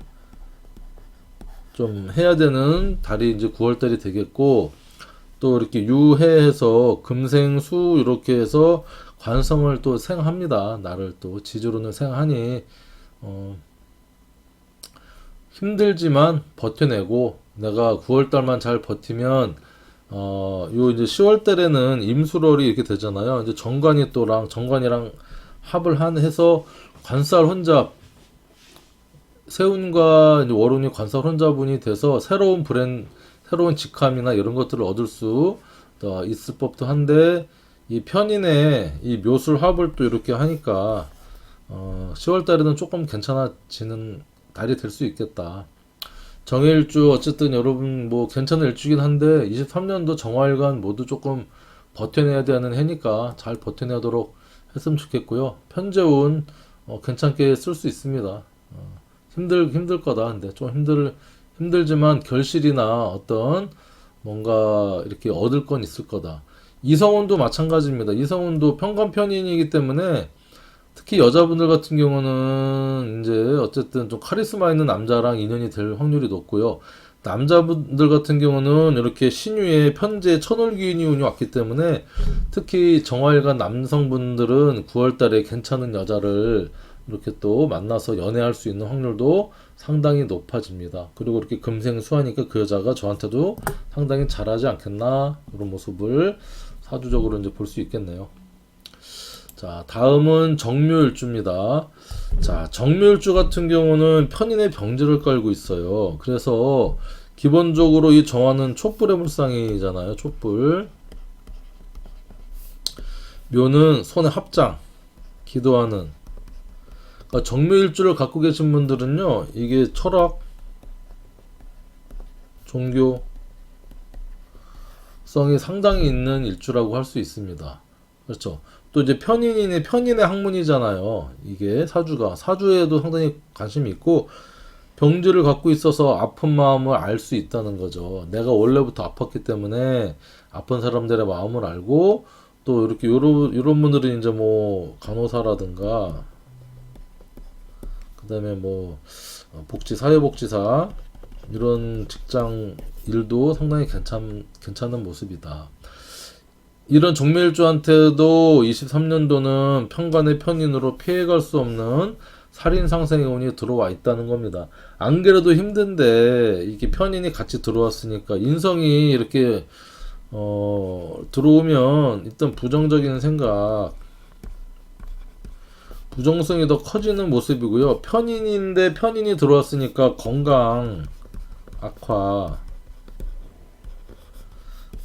Speaker 1: 좀 해야 되는 달이 이제 9월 달이 되겠고, 또 이렇게 유해해서 금생수 이렇게 해서 관성을 또 생합니다. 나를 또 지지로는 생하니 힘들지만 버텨내고 내가 9월 달만 잘 버티면 요 이제 10월 달에는 임수월이 이렇게 되잖아요. 이제 정관이랑 합을 해서 관살 혼잡, 세운과 이제 월운이 관살 혼잡운이 돼서 새로운 새로운 직함이나 이런 것들을 얻을 수 있을 법도 한데, 이 편인의 이 묘술 합을 또 이렇게 하니까 10월 달에는 조금 괜찮아지는 달이 될 수 있겠다. 정해일주 어쨌든 여러분 뭐 괜찮은 일주긴 한데 23년도 정화일간 모두 조금 버텨내야 되는 해니까 잘 버텨내도록 했으면 좋겠고요. 편재운 괜찮게 쓸 수 있습니다. 힘들 거다. 근데 좀 힘들지만 결실이나 어떤 뭔가 이렇게 얻을 건 있을 거다. 이성운도 마찬가지입니다. 이성운도 편관편인이기 때문에 특히 여자분들 같은 경우는 이제 어쨌든 좀 카리스마 있는 남자랑 인연이 될 확률이 높고요. 남자분들 같은 경우는 이렇게 신유의 편재 천월기인이 운이 왔기 때문에 특히 정화일간 남성분들은 9월달에 괜찮은 여자를 이렇게 또 만나서 연애할 수 있는 확률도 상당히 높아집니다. 그리고 이렇게 금생수하니까 그 여자가 저한테도 상당히 잘하지 않겠나, 이런 모습을 사주적으로 이제 볼 수 있겠네요. 자, 다음은 정묘일주입니다. 자, 정묘일주 같은 경우는 편인의 병지를 깔고 있어요. 그래서 기본적으로 이 정화는 촛불의 물상이잖아요. 촛불. 묘는 손에 합장, 기도하는. 그러니까 정묘일주를 갖고 계신 분들은요, 이게 철학, 종교 성이 상당히 있는 일주라고 할 수 있습니다. 그렇죠. 또 이제 편인의 학문이잖아요. 이게 사주에도 상당히 관심이 있고 병지를 갖고 있어서 아픈 마음을 알 수 있다는 거죠. 내가 원래부터 아팠기 때문에 아픈 사람들의 마음을 알고, 또 이렇게 요런 분들은 이제 뭐 간호사라든가 그다음에 뭐 사회복지사 이런 직장 일도 상당히 괜찮은 모습이다. 이런 정묘일주한테도 23년도는 편관의 편인으로 피해갈 수 없는 살인상생의 운이 들어와 있다는 겁니다. 안 그래도 힘든데 이게 편인이 같이 들어왔으니까 인성이 이렇게 들어오면 일단 부정적인 생각, 부정성이 더 커지는 모습이고요. 편인인데 편인이 들어왔으니까 건강 악화.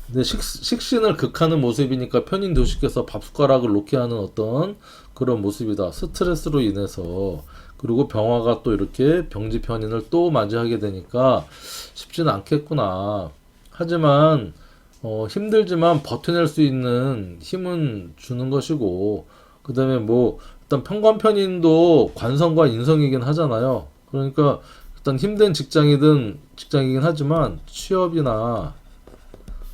Speaker 1: 근데 식신을 극하는 모습이니까 편인 도식에서 밥숟가락을 놓게 하는 어떤 그런 모습이다. 스트레스로 인해서. 그리고 병화가 또 이렇게 병지 편인을 또 맞이하게 되니까 쉽지는 않겠구나. 하지만 힘들지만 버텨낼 수 있는 힘은 주는 것이고, 그 다음에 뭐 일단 편관편인도 관성과 인성이긴 하잖아요. 그러니까 일단 힘든 직장이긴 하지만 취업이나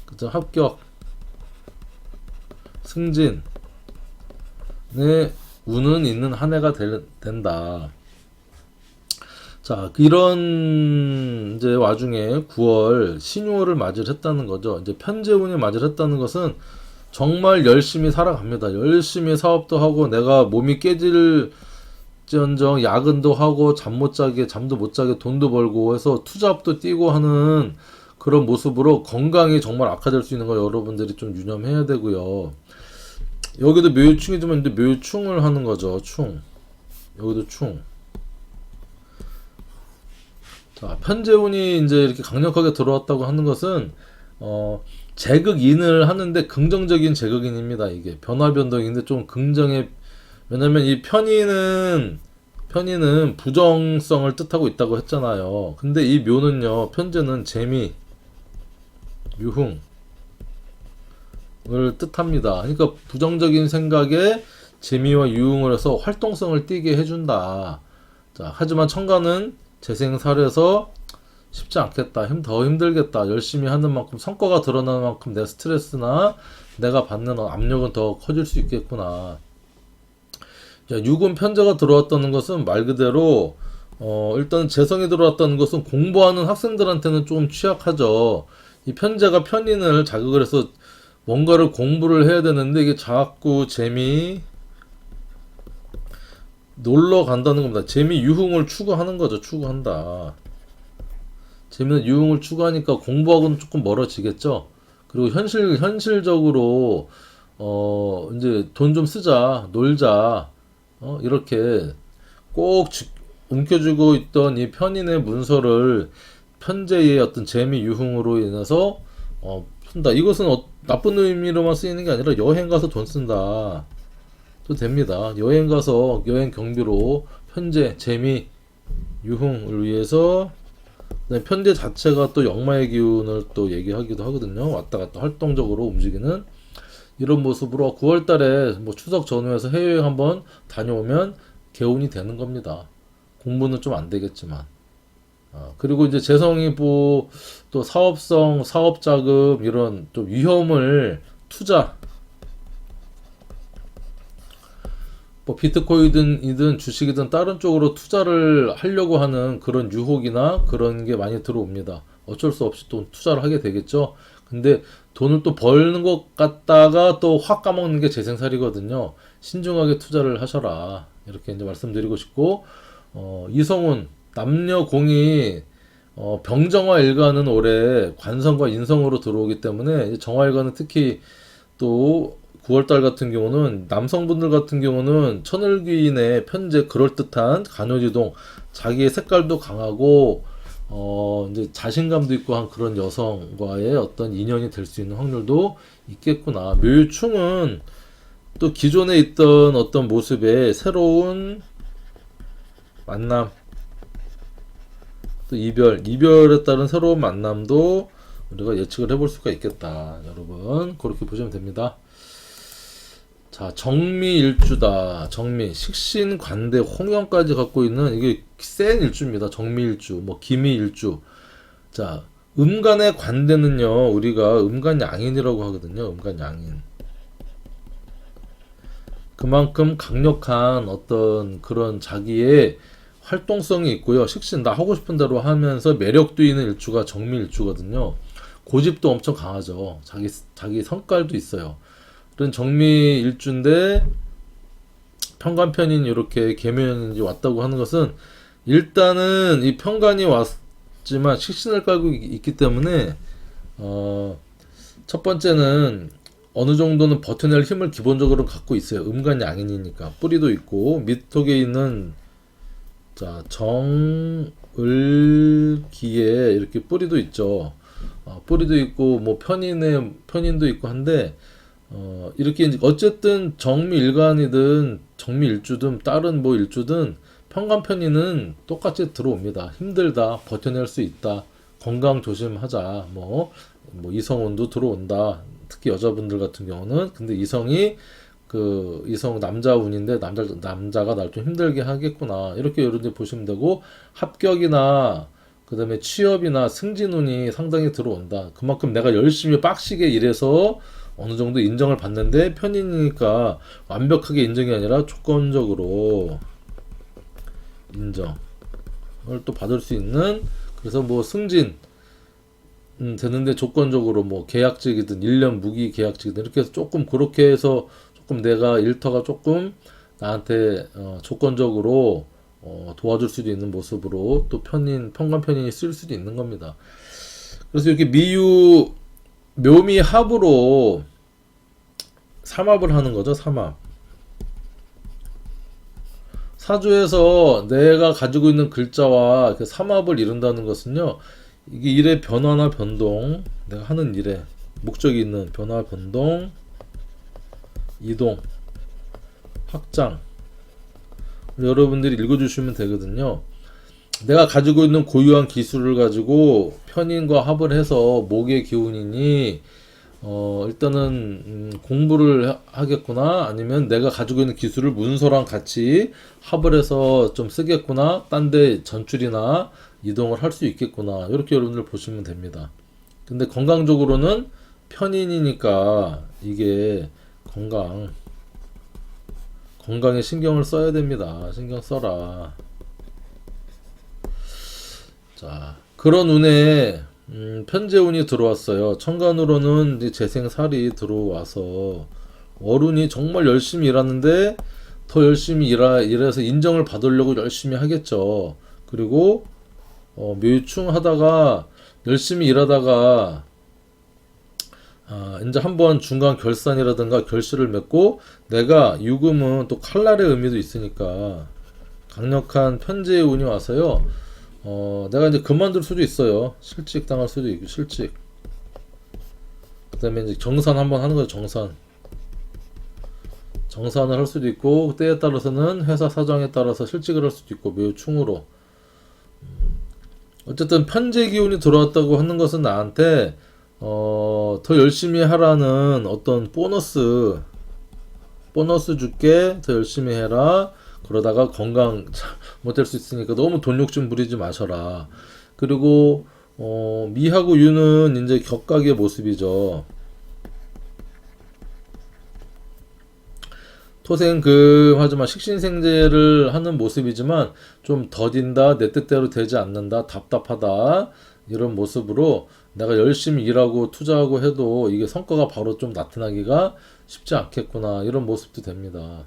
Speaker 1: 그죠, 합격, 승진의 운은 있는 한 해가 된다. 자, 이런 이제 와중에 9월 신유월을 맞이를 했다는 거죠. 이제 편재운이 맞이를 했다는 것은 정말 열심히 살아갑니다. 열심히 사업도 하고 내가 몸이 깨질지언정 야근도 하고 잠도 못 자게 돈도 벌고 해서 투잡도 뛰고 하는 그런 모습으로 건강이 정말 악화될 수 있는 거 여러분들이 좀 유념해야 되고요. 여기도 묘유충이지만 이제 묘유충을 하는 거죠. 충. 여기도 충. 자, 편재운이 이제 이렇게 강력하게 들어왔다고 하는 것은 제극인을 하는데 긍정적인 제극인입니다. 이게 변화변동인데 좀 긍정의, 왜냐면 이 편의는 부정성을 뜻하고 있다고 했잖아요. 근데 이 묘는요, 편재는 재미, 유흥을 뜻합니다. 그러니까 부정적인 생각에 재미와 유흥을 해서 활동성을 띠게 해준다. 자, 하지만 천간은 재생살에서 쉽지 않겠다. 더 힘들겠다. 열심히 하는 만큼 성과가 드러나는 만큼 내 스트레스나 내가 받는 압력은 더 커질 수 있겠구나. 자, 육은 편제가 들어왔다는 것은 말 그대로 일단 재성이 들어왔다는 것은 공부하는 학생들한테는 좀 취약하죠. 이 편제가 편인을 자극을 해서 뭔가를 공부를 해야 되는데 이게 자꾸 재미 놀러 간다는 겁니다. 재미 유흥을 추구하는 거죠. 추구한다. 재미는 유흥을 추구하니까 공부하고는 조금 멀어지겠죠. 그리고 현실적으로 이제 돈 좀 쓰자, 놀자, 이렇게 꼭 움켜쥐고 있던 이 편인의 문서를 편제의 어떤 재미 유흥으로 인해서 쓴다. 이것은 나쁜 의미로만 쓰이는 게 아니라 여행 가서 돈 쓴다. 또 됩니다. 여행 가서 여행 경비로 편제, 재미, 유흥을 위해서 편제 자체가 또 역마의 기운을 또 얘기하기도 하거든요. 왔다 갔다 활동적으로 움직이는 이런 모습으로 9월 달에 뭐 추석 전후에서 해외여행 한번 다녀오면 개운이 되는 겁니다. 공부는 좀 안 되겠지만. 그리고 이제 재성이 뭐 또 사업성, 사업자금 이런 좀 위험을 투자, 뭐 비트코인이든 주식이든 다른 쪽으로 투자를 하려고 하는 그런 유혹이나 그런 게 많이 들어옵니다. 어쩔 수 없이 또 투자를 하게 되겠죠. 근데 돈을 또 버는 것 같다가 또 확 까먹는 게 재생살이거든요. 신중하게 투자를 하셔라. 이렇게 이제 말씀드리고 싶고, 이성운, 남녀 공이 병정화 일간은 올해 관성과 인성으로 들어오기 때문에 정화 일간은 특히 또 9월달 같은 경우는 남성분들 같은 경우는 천을귀인의 편제 그럴듯한 간요지동 자기의 색깔도 강하고 이제 자신감도 있고 한 그런 여성과의 어떤 인연이 될 수 있는 확률도 있겠구나. 묘유충은 또 기존에 있던 어떤 모습의 새로운 만남, 또 이별에 따른 새로운 만남도 우리가 예측을 해볼 수가 있겠다. 여러분 그렇게 보시면 됩니다. 자, 정미일주다. 정미, 식신, 관대, 홍영까지 갖고 있는 이게 센 일주입니다. 정미일주, 뭐 기미일주. 자, 음간의 관대는요, 우리가 음간양인이라고 하거든요. 음간양인. 그만큼 강력한 어떤 그런 자기의 활동성이 있고요. 식신, 나 하고 싶은 대로 하면서 매력도 있는 일주가 정미일주거든요. 고집도 엄청 강하죠. 자기 성깔도 있어요. 그런 정미 일주인데 편관편인 이렇게 계면이 왔다고 하는 것은 일단은 이 편관이 왔지만 식신을 깔고 있기 때문에 첫 번째는 어느 정도는 버텨낼 힘을 기본적으로 갖고 있어요. 음간양인이니까 뿌리도 있고 밑속에 있는 자 정을기에 이렇게 뿌리도 있죠. 뿌리도 있고 뭐 편인도 있고 한데 이렇게 이제 어쨌든 정미일간이든 정미일주든 다른 뭐 일주든 편관편인은 똑같이 들어옵니다. 힘들다, 버텨낼 수 있다, 건강 조심하자, 뭐 이성운도 들어온다. 특히 여자분들 같은 경우는 근데 이성 남자운인데 남자가 날 좀 힘들게 하겠구나. 이렇게 여러분들 보시면 되고 합격이나 그다음에 취업이나 승진운이 상당히 들어온다. 그만큼 내가 열심히 빡시게 일해서 어느 정도 인정을 받는데 편인이니까 완벽하게 인정이 아니라 조건적으로 인정을 또 받을 수 있는 그래서 뭐 승진 되는데 조건적으로 뭐 계약직이든 1년 무기 계약직이든 이렇게 해서 조금 그렇게 해서 조금 내가 일터가 조금 나한테 조건적으로 도와줄 수도 있는 모습으로 또 편관편인이 쓸 수도 있는 겁니다. 그래서 이렇게 묘미 합으로 삼합을 하는 거죠. 삼합 사주에서 내가 가지고 있는 글자와 이렇게 삼합을 이룬다는 것은요, 이게 일의 변화나 변동, 내가 하는 일에 목적이 있는 변화, 변동, 이동, 확장. 여러분들이 읽어주시면 되거든요. 내가 가지고 있는 고유한 기술을 가지고 편인과 합을 해서 목의 기운이니 일단은 공부를 하겠구나, 아니면 내가 가지고 있는 기술을 문서랑 같이 합을 해서 좀 쓰겠구나, 딴 데 전출이나 이동을 할 수 있겠구나, 이렇게 여러분들 보시면 됩니다. 근데 건강적으로는 편인이니까 이게 건강에 신경을 써야 됩니다. 신경 써라. 자, 그런 운에 편재운이 들어왔어요. 천간으로는 이제 재생살이 들어와서 월운이 정말 열심히 일하는데 더 열심히 일해서 인정을 받으려고 열심히 하겠죠. 그리고 묘충 하다가 열심히 일하다가 이제 한번 중간 결산이라든가 결실을 맺고, 내가 유금은 또 칼날의 의미도 있으니까 강력한 편재의 운이 와서요, 내가 이제 그만둘 수도 있어요. 실직 당할 수도 있고, 실직. 그 다음에 이제 정산 한번 하는 거죠, 정산을 할 수도 있고, 때에 따라서는 회사 사정에 따라서 실직을 할 수도 있고, 매우 충으로. 어쨌든 편재 기운이 들어왔다고 하는 것은 나한테 더 열심히 하라는 어떤 보너스 줄게, 더 열심히 해라. 그러다가 건강 못할 수 있으니까 너무 돈 욕심 부리지 마셔라. 그리고 미하고 유는 이제 격각의 모습이죠. 토생 하지만 식신생재를 하는 모습이지만 좀 더딘다, 내 뜻대로 되지 않는다, 답답하다, 이런 모습으로 내가 열심히 일하고 투자하고 해도 이게 성과가 바로 좀 나타나기가 쉽지 않겠구나, 이런 모습도 됩니다.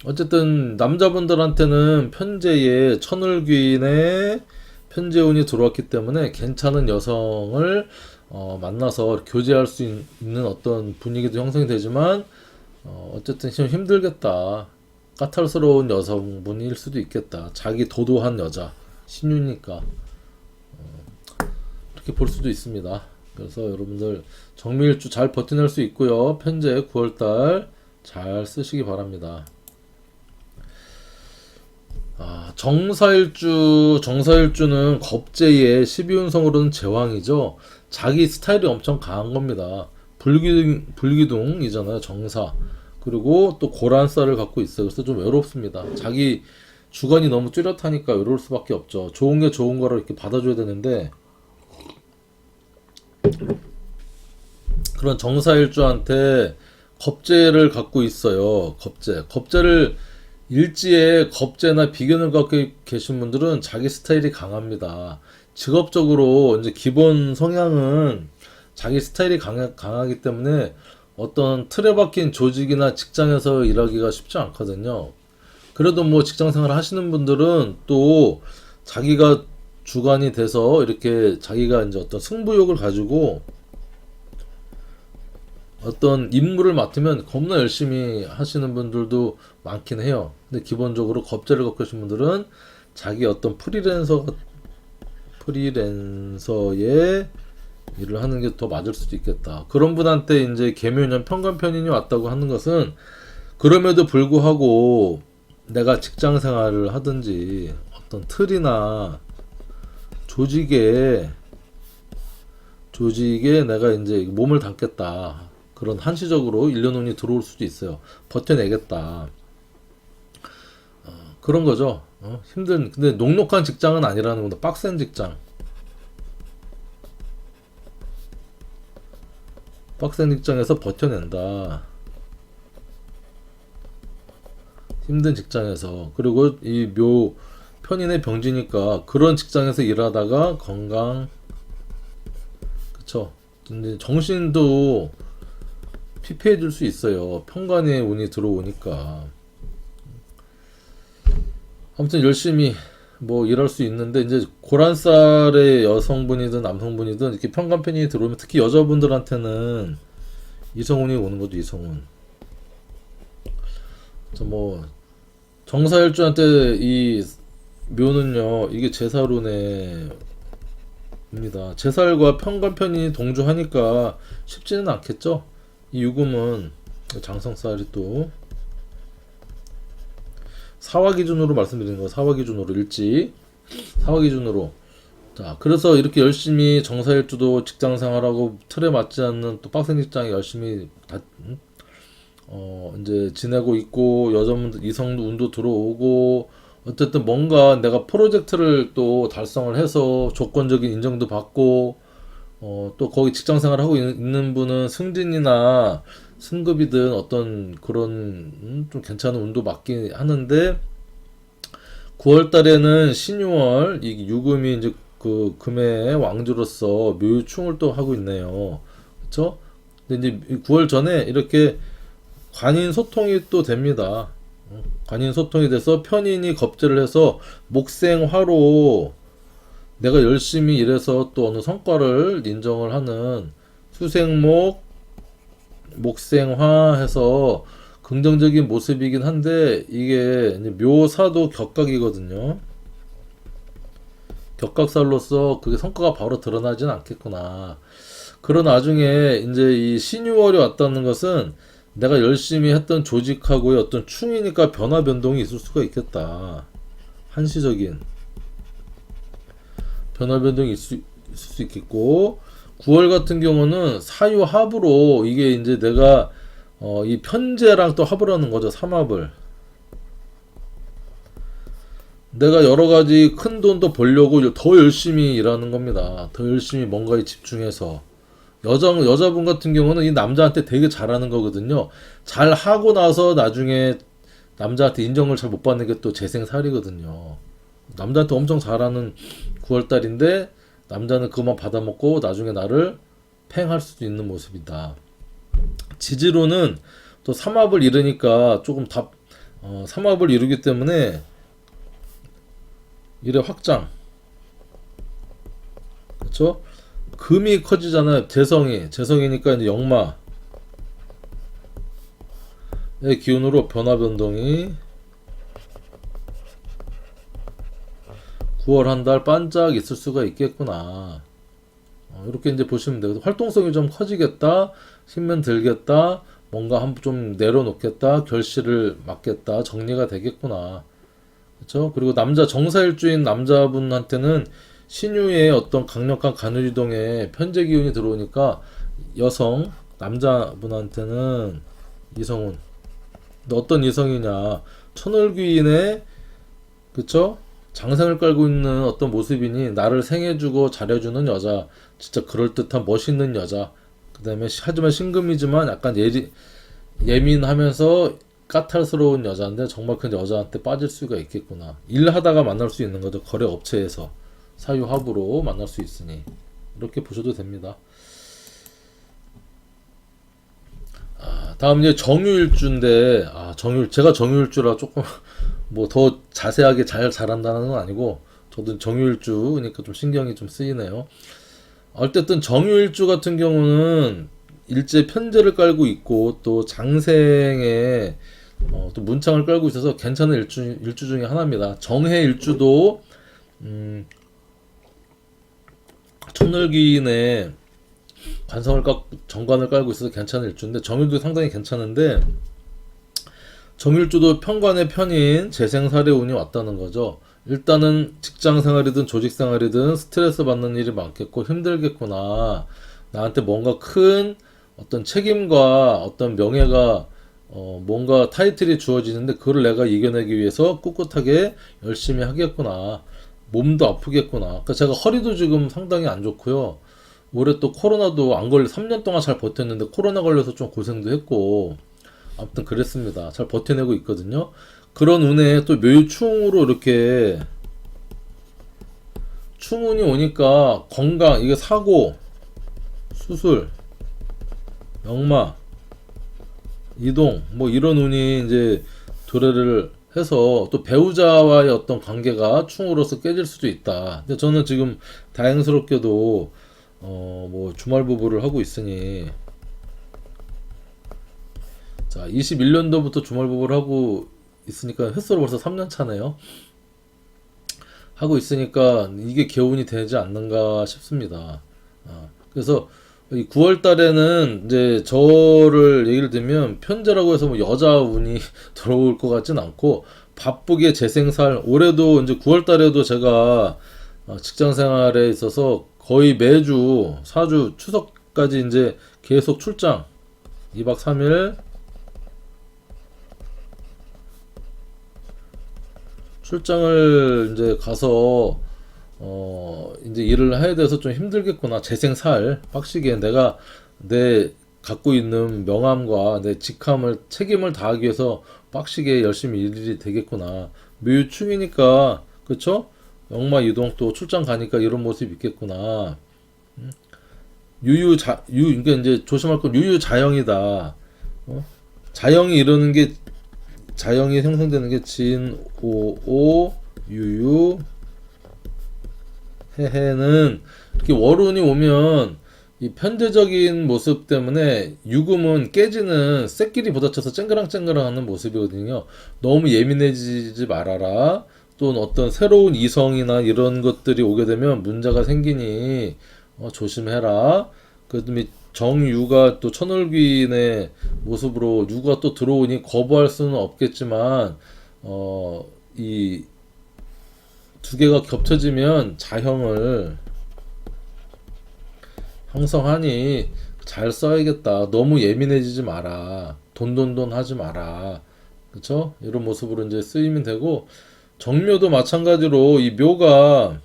Speaker 1: 어쨌든 남자분들한테는 편재에 천을귀인의 편재운이 들어왔기 때문에 괜찮은 여성을 만나서 교제할 수 있는 어떤 분위기도 형성이 되지만, 어쨌든 좀 힘들겠다, 까탈스러운 여성분일 수도 있겠다, 자기 도도한 여자, 신유니까 이렇게 볼 수도 있습니다. 그래서 여러분들 정밀주 잘 버텨낼 수 있고요. 편재 9월달 잘 쓰시기 바랍니다. 정사일주는 겁재의 12운성으로는 제왕이죠. 자기 스타일이 엄청 강한 겁니다. 불기둥이잖아요, 정사. 그리고 또 고란살을 갖고 있어요. 그래서 좀 외롭습니다. 자기 주관이 너무 뚜렷하니까 외로울 수밖에 없죠. 좋은 게 좋은 거를 이렇게 받아줘야 되는데, 그런 정사일주한테 겁재를 갖고 있어요. 겁재를 일지에 겁재나 비견을 갖고 계신 분들은 자기 스타일이 강합니다. 직업적으로 이제 기본 성향은 자기 스타일이 강하기 때문에 어떤 틀에 박힌 조직이나 직장에서 일하기가 쉽지 않거든요. 그래도 뭐 직장 생활 하시는 분들은 또 자기가 주관이 돼서 이렇게 자기가 이제 어떤 승부욕을 가지고 어떤 임무를 맡으면 겁나 열심히 하시는 분들도 많긴 해요. 근데 기본적으로 겁재를 갖고 계신 분들은 자기 어떤 프리랜서의 일을 하는 게 더 맞을 수도 있겠다. 그런 분한테 이제 계묘년 편관편인이 왔다고 하는 것은, 그럼에도 불구하고 내가 직장 생활을 하든지 어떤 틀이나 조직에 내가 이제 몸을 담겠다, 그런 한시적으로 일년운이 들어올 수도 있어요. 버텨내겠다, 그런 거죠. 근데 녹록한 직장은 아니라는 겁니다. 빡센 직장. 빡센 직장에서 버텨낸다. 힘든 직장에서. 그리고 이 편인의 병지니까 그런 직장에서 일하다가 건강, 그쵸. 근데 정신도 피폐해질 수 있어요. 편관의 운이 들어오니까. 아무튼 열심히 뭐 일할 수 있는데, 이제 고란살의 여성분이든 남성분이든 이렇게 편관편이 들어오면, 특히 여자분들한테는 이성운이 오는 거죠. 이성운. 뭐 정사일주한테 이 묘는요, 이게 제사로네입니다. 제살과 편관편이 동조하니까 쉽지는 않겠죠. 이 유금은 장성살이 또 사화 기준으로 말씀드리는 거, 사화 기준으로 일지, 사화 기준으로. 자, 그래서 이렇게 열심히 정사일주도 직장 생활하고 틀에 맞지 않는 또 빡센 직장에 열심히 이제 지내고 있고, 여자분들 이성도 운도 들어오고, 어쨌든 뭔가 내가 프로젝트를 또 달성을 해서 조건적인 인정도 받고, 또 거기 직장 생활하고 있는 분은 승진이나 승급이든 어떤 그런 좀 괜찮은 운도 맞긴 하는데, 9월 달에는 신유월 이 유금이 이제 그 금의 왕주로서 묘유충을 또 하고 있네요. 그렇죠? 근데 이제 9월 전에 이렇게 관인 소통이 또 됩니다. 관인 소통이 돼서 편인이 겁제를 해서 목생화로 내가 열심히 일해서 또 어느 성과를 인정을 하는 수생목, 목생화 해서 긍정적인 모습이긴 한데, 이게 이제 묘사도 격각이거든요. 격각살로서 그게 성과가 바로 드러나진 않겠구나. 그런 나중에 이제 이 신유월이 왔다는 것은 내가 열심히 했던 조직하고의 어떤 충이니까 변화 변동이 있을 수가 있겠다. 한시적인 변화 변동이 있을 수 있겠고, 9월 같은 경우는 사유합으로 이게 이제 내가 이 편제랑 또 합을 하는 거죠. 삼합을. 내가 여러 가지 큰 돈도 벌려고 더 열심히 일하는 겁니다. 더 열심히 뭔가에 집중해서. 여자분 같은 경우는 이 남자한테 되게 잘하는 거거든요. 잘 하고 나서 나중에 남자한테 인정을 잘 못 받는 게 또 재생살이거든요. 남자한테 엄청 잘하는 9월달인데 남자는 그만 받아먹고 나중에 나를 팽할 수도 있는 모습이다. 지지로는 또 삼합을 이루니까 조금 삼합을 이루기 때문에 일의 확장, 그렇죠? 금이 커지잖아요. 재성이니까 이제 역마의 기운으로 변화 변동이 9월 한 달 반짝 있을 수가 있겠구나. 이렇게 이제 보시면 돼요. 활동성이 좀 커지겠다, 힘면 들겠다, 뭔가 한 좀 내려놓겠다, 결실을 맞겠다, 정리가 되겠구나. 그렇죠? 그리고 정사일주인 남자분한테는 신유의 어떤 강력한 간을이동에 편재 기운이 들어오니까 남자분한테는 이성운. 근데 어떤 이성이냐? 천을귀인의, 그쵸? 장생을 깔고 있는 어떤 모습이니 나를 생해주고 잘해주는 여자, 진짜 그럴듯한 멋있는 여자. 그 다음에 하지만 신금이지만 약간 예민하면서 까탈스러운 여자인데 정말 그 여자한테 빠질 수가 있겠구나. 일하다가 만날 수 있는 거죠. 거래 업체에서 사유합으로 만날 수 있으니 이렇게 보셔도 됩니다. 다음 이제 정유일주인데, 제가 정유일주라 조금 뭐 더 자세하게 잘한다는 건 아니고 저도 정유일주니까 좀 신경이 좀 쓰이네요. 어쨌든 정유일주 같은 경우는 일제 편제를 깔고 있고 또 장생에 또 문창을 깔고 있어서 괜찮은 일주 중에 하나입니다. 정해 일주도 천을기인의 정관을 깔고 있어서 괜찮은 일주인데, 정일도 상당히 괜찮은데, 정일주도 편관의 편인 재생살의 운이 왔다는 거죠. 일단은 직장 생활이든 조직 생활이든 스트레스 받는 일이 많겠고 힘들겠구나. 나한테 뭔가 큰 어떤 책임과 어떤 명예가 뭔가 타이틀이 주어지는데 그걸 내가 이겨내기 위해서 꿋꿋하게 열심히 하겠구나. 몸도 아프겠구나. 그러니까 제가 허리도 지금 상당히 안 좋고요. 올해 또 코로나도 3년 동안 잘 버텼는데 코로나 걸려서 좀 고생도 했고, 아무튼 그랬습니다. 잘 버텨내고 있거든요. 그런 운에 또 묘충으로 이렇게 충운이 오니까 건강, 이게 사고, 수술, 역마, 이동, 뭐 이런 운이 이제 도래를 해서 또 배우자와의 어떤 관계가 충으로서 깨질 수도 있다. 근데 저는 지금 다행스럽게도 뭐 주말 부부를 하고 있으니, 자, 21년도부터 주말 부부를 하고 있으니까 횟수로 벌써 3년 차네요. 하고 있으니까 이게 개운이 되지 않는가 싶습니다. 그래서 이 9월 달에는 이제 저를 얘기를 들면 편제라고 해서 뭐 여자 운이 들어올 것 같진 않고 바쁘게 재생살 올해도 이제 9월 달에도 제가 직장 생활에 있어서 거의 매주 4주 추석까지 이제 계속 출장 2박 3일 출장을 이제 가서 이제 일을 해야 돼서 좀 힘들겠구나. 재생살 빡시게 내가 내 갖고 있는 명함과 내 직함을 책임을 다하기 위해서 빡시게 열심히 일이 되겠구나. 묘유충이니까 그쵸? 역마 이동 또 출장 가니까 이런 모습이 있겠구나. 그러니까 이제 조심할 건 유유자영이다. 자영이 이러는 게 자영이 형성되는 게 진, 오, 오, 유유, 해해는 이렇게 월운이 오면 이 편대적인 모습 때문에 유금은 깨지는 쇳끼리 부딪혀서 쨍그랑쨍그랑 하는 모습이거든요. 너무 예민해지지 말아라. 또 어떤 새로운 이성이나 이런 것들이 오게 되면 문제가 생기니 조심해라. 그다음에 정유가 또 천을귀인의 모습으로 유가 또 들어오니 거부할 수는 없겠지만 이 두 개가 겹쳐지면 자형을 형성하니 잘 써야겠다. 너무 예민해지지 마라. 돈돈돈 하지 마라. 그쵸? 이런 모습으로 이제 쓰이면 되고 정묘도 마찬가지로 이 묘가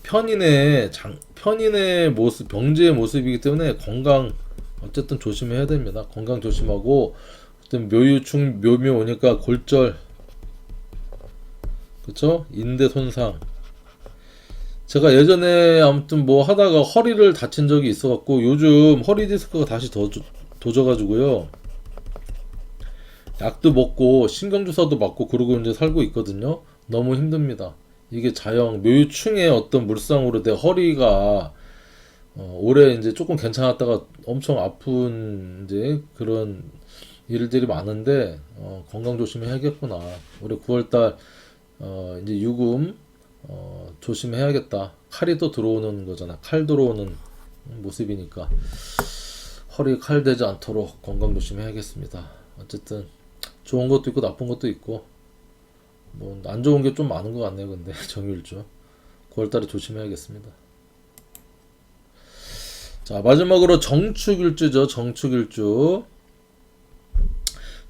Speaker 1: 편인의 모습, 병지의 모습이기 때문에 건강 어쨌든 조심해야 됩니다. 건강 조심하고 어떤 묘유충 묘묘 오니까 골절, 그쵸? 인대 손상. 제가 예전에 아무튼 뭐 하다가 허리를 다친 적이 있어갖고 요즘 허리 디스크가 다시 도져가지고요. 약도 먹고 신경주사도 맞고 그러고 이제 살고 있거든요. 너무 힘듭니다. 이게 자영 묘유충의 어떤 물상으로 내 허리가 올해 이제 조금 괜찮았다가 엄청 아픈 이제 그런 일들이 많은데 건강 조심해야겠구나. 올해 9월달 이제 유금 조심해야겠다. 칼이 또 들어오는 거잖아. 칼 들어오는 모습이니까 허리 칼 되지 않도록 건강 조심해야겠습니다. 어쨌든 좋은 것도 있고 나쁜 것도 있고 뭐 안 좋은 게 좀 많은 것 같네요. 근데 정일주 9월달에 조심해야겠습니다. 자, 마지막으로 정축일주죠. 정축일주.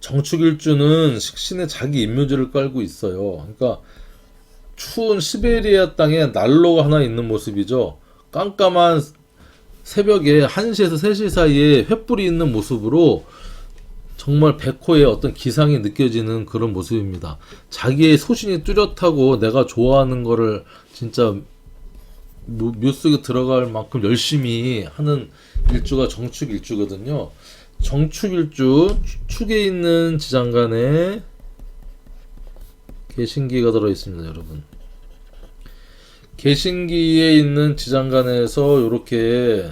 Speaker 1: 정축일주는 식신에 자기 인묘지를 깔고 있어요. 그러니까 추운 시베리아 땅에 난로가 하나 있는 모습이죠. 깜깜한 새벽에 1시에서 3시 사이에 횃불이 있는 모습으로 정말 백호의 어떤 기상이 느껴지는 그런 모습입니다. 자기의 소신이 뚜렷하고 내가 좋아하는 거를 진짜 묘 속에 들어갈 만큼 열심히 하는 일주가 정축일주거든요. 정축일주 축에 있는 지장간에 개신기가 들어있습니다. 여러분, 개신기에 있는 지장간에서 이렇게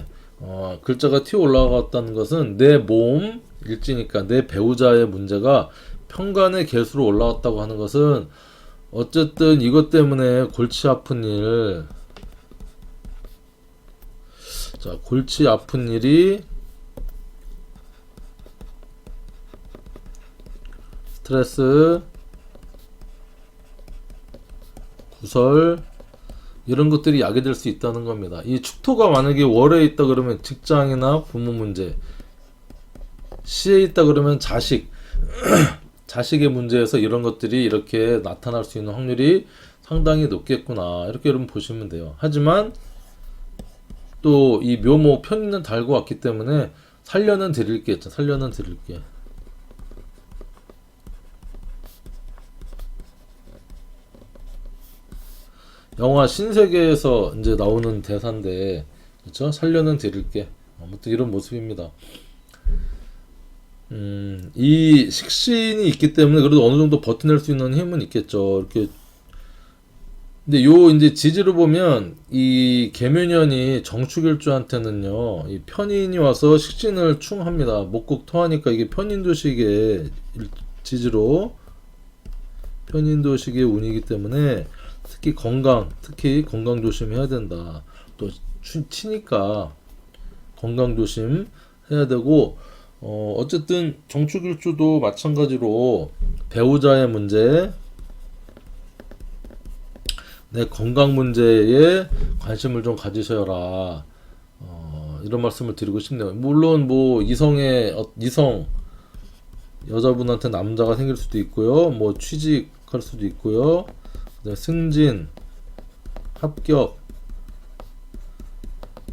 Speaker 1: 글자가 튀어 올라갔다는 것은 내 몸 일지니까 내 배우자의 문제가 편간의 개수로 올라왔다고 하는 것은 어쨌든 이것 때문에 골치 아픈 일, 자, 골치 아픈 일이 스트레스, 구설 이런 것들이 약이 될 수 있다는 겁니다. 이 축토가 만약에 월에 있다 그러면 직장이나 부모 문제, 시에 있다 그러면 자식, 자식의 문제에서 이런 것들이 이렇게 나타날 수 있는 확률이 상당히 높겠구나. 이렇게 여러분 보시면 돼요. 하지만 또 이 묘모 편인은 달고 왔기 때문에 살려는 드릴게 했죠. 살려는 드릴게. 영화 신세계에서 이제 나오는 대사인데, 그렇죠? 살려는 드릴게. 아무튼 이런 모습입니다. 이 식신이 있기 때문에 그래도 어느 정도 버텨낼 수 있는 힘은 있겠죠. 이렇게. 근데 요 이제 지지로 보면 이 계묘년이 정축일주한테는요, 이 편인이 와서 식신을 충합니다. 목국 토하니까 이게 편인두식의 지지로 편인도식의 운이기 때문에 특히 건강 조심해야 된다. 또 치니까 건강 조심 해야 되고, 어쨌든 정축일주도 마찬가지로 배우자의 문제, 내 건강 문제에 관심을 좀 가지셔라. 이런 말씀을 드리고 싶네요. 물론 뭐 이성 여자분한테 남자가 생길 수도 있고요. 뭐 취직할 수도 있고요. 그다음에 승진, 합격,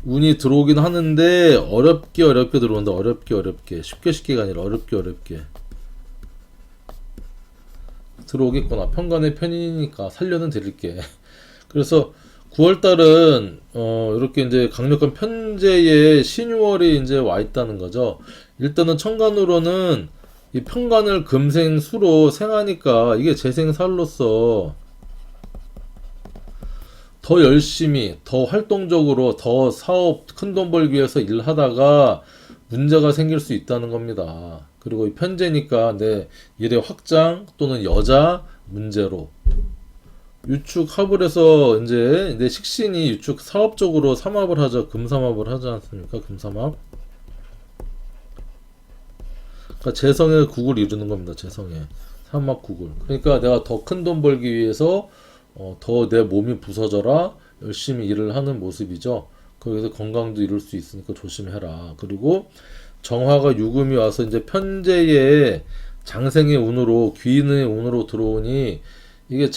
Speaker 1: 운이 들어오긴 하는데 어렵게 들어온다. 어렵게 쉽게가 아니라 어렵게 들어오겠구나. 편간의 편인이니까 살려는 드릴게. 그래서 9월달은 이렇게 이제 강력한 편제의 신유월이 이제 와 있다는 거죠. 일단은 천간으로는 이 편간을 금생수로 생하니까 이게 재생살로서 더 열심히, 더 활동적으로, 더 사업 큰 돈 벌기 위해서 일하다가 문제가 생길 수 있다는 겁니다. 그리고 이 편제니까 내 일의 확장 또는 여자 문제로 유축합을 해서 이제 내 식신이 유축 사업적으로 삼합을 하죠. 금삼합을 하지 않습니까? 금삼합. 그러니까 재성의 국을 이루는 겁니다. 재성의 삼합 국을. 그러니까 내가 더 큰 돈 벌기 위해서 더 내 몸이 부서져라 열심히 일을 하는 모습이죠. 그래서 건강도 이룰 수 있으니까 조심해라. 그리고 정화가 유금이 와서 이제 편제의 장생의 운으로 귀인의 운으로 들어오니 이게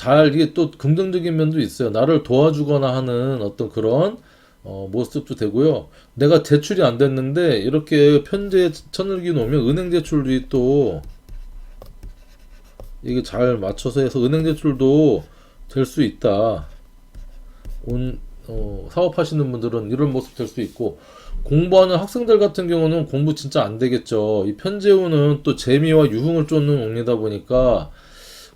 Speaker 1: 또 긍정적인 면도 있어요. 나를 도와주거나 하는 어떤 그런 모습도 되고요. 내가 대출이 안 됐는데 이렇게 편제 천을기 놓으면 은행 대출도 또 이게 잘 맞춰서 해서 은행 대출도 될 수 있다. 사업하시는 분들은 이런 모습 될 수 있고, 공부하는 학생들 같은 경우는 공부 진짜 안 되겠죠. 이 편재우는 또 재미와 유흥을 쫓는 운이다 보니까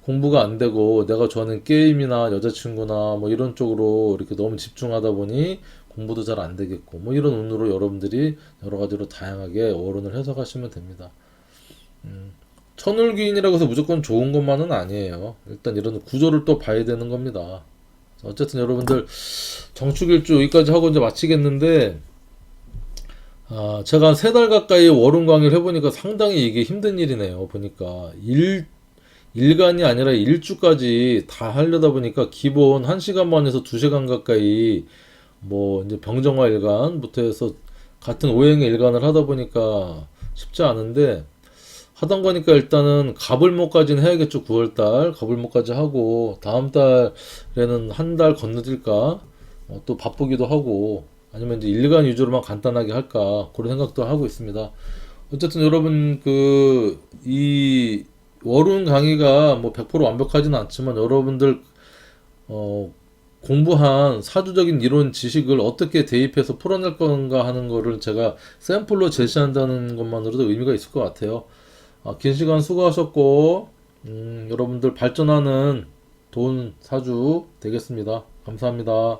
Speaker 1: 공부가 안 되고, 내가 좋아하는 게임이나 여자친구나 뭐 이런 쪽으로 이렇게 너무 집중하다 보니 공부도 잘 안 되겠고, 뭐 이런 운으로 여러분들이 여러 가지로 다양하게 어른을 해석하시면 됩니다. 천울귀인이라고 해서 무조건 좋은 것만은 아니에요. 일단 이런 구조를 또 봐야 되는 겁니다. 어쨌든 여러분들 정축일주 여기까지 하고 이제 마치겠는데, 제가 한 3달 가까이 월운 강의를 해보니까 상당히 이게 힘든 일이네요. 보니까 일간이 아니라 일주까지 다 하려다 보니까 기본 1시간 반에서 2시간 가까이 뭐 이제 병정화 일간부터 해서 같은 오행의 일간을 하다 보니까 쉽지 않은데, 하던 거니까 일단은 가불목까지는 해야겠죠. 9월달 가불목까지 하고 다음 달에는 한 달 건너뛸까, 또 바쁘기도 하고 아니면 이제 일간 위주로만 간단하게 할까 그런 생각도 하고 있습니다. 어쨌든 여러분 이 월운 강의가 뭐 100% 완벽하지는 않지만 여러분들 공부한 사주적인 이론 지식을 어떻게 대입해서 풀어낼 건가 하는 거를 제가 샘플로 제시한다는 것만으로도 의미가 있을 것 같아요. 긴 시간 수고하셨고, 여러분들 발전하는 돈 사주 되겠습니다. 감사합니다.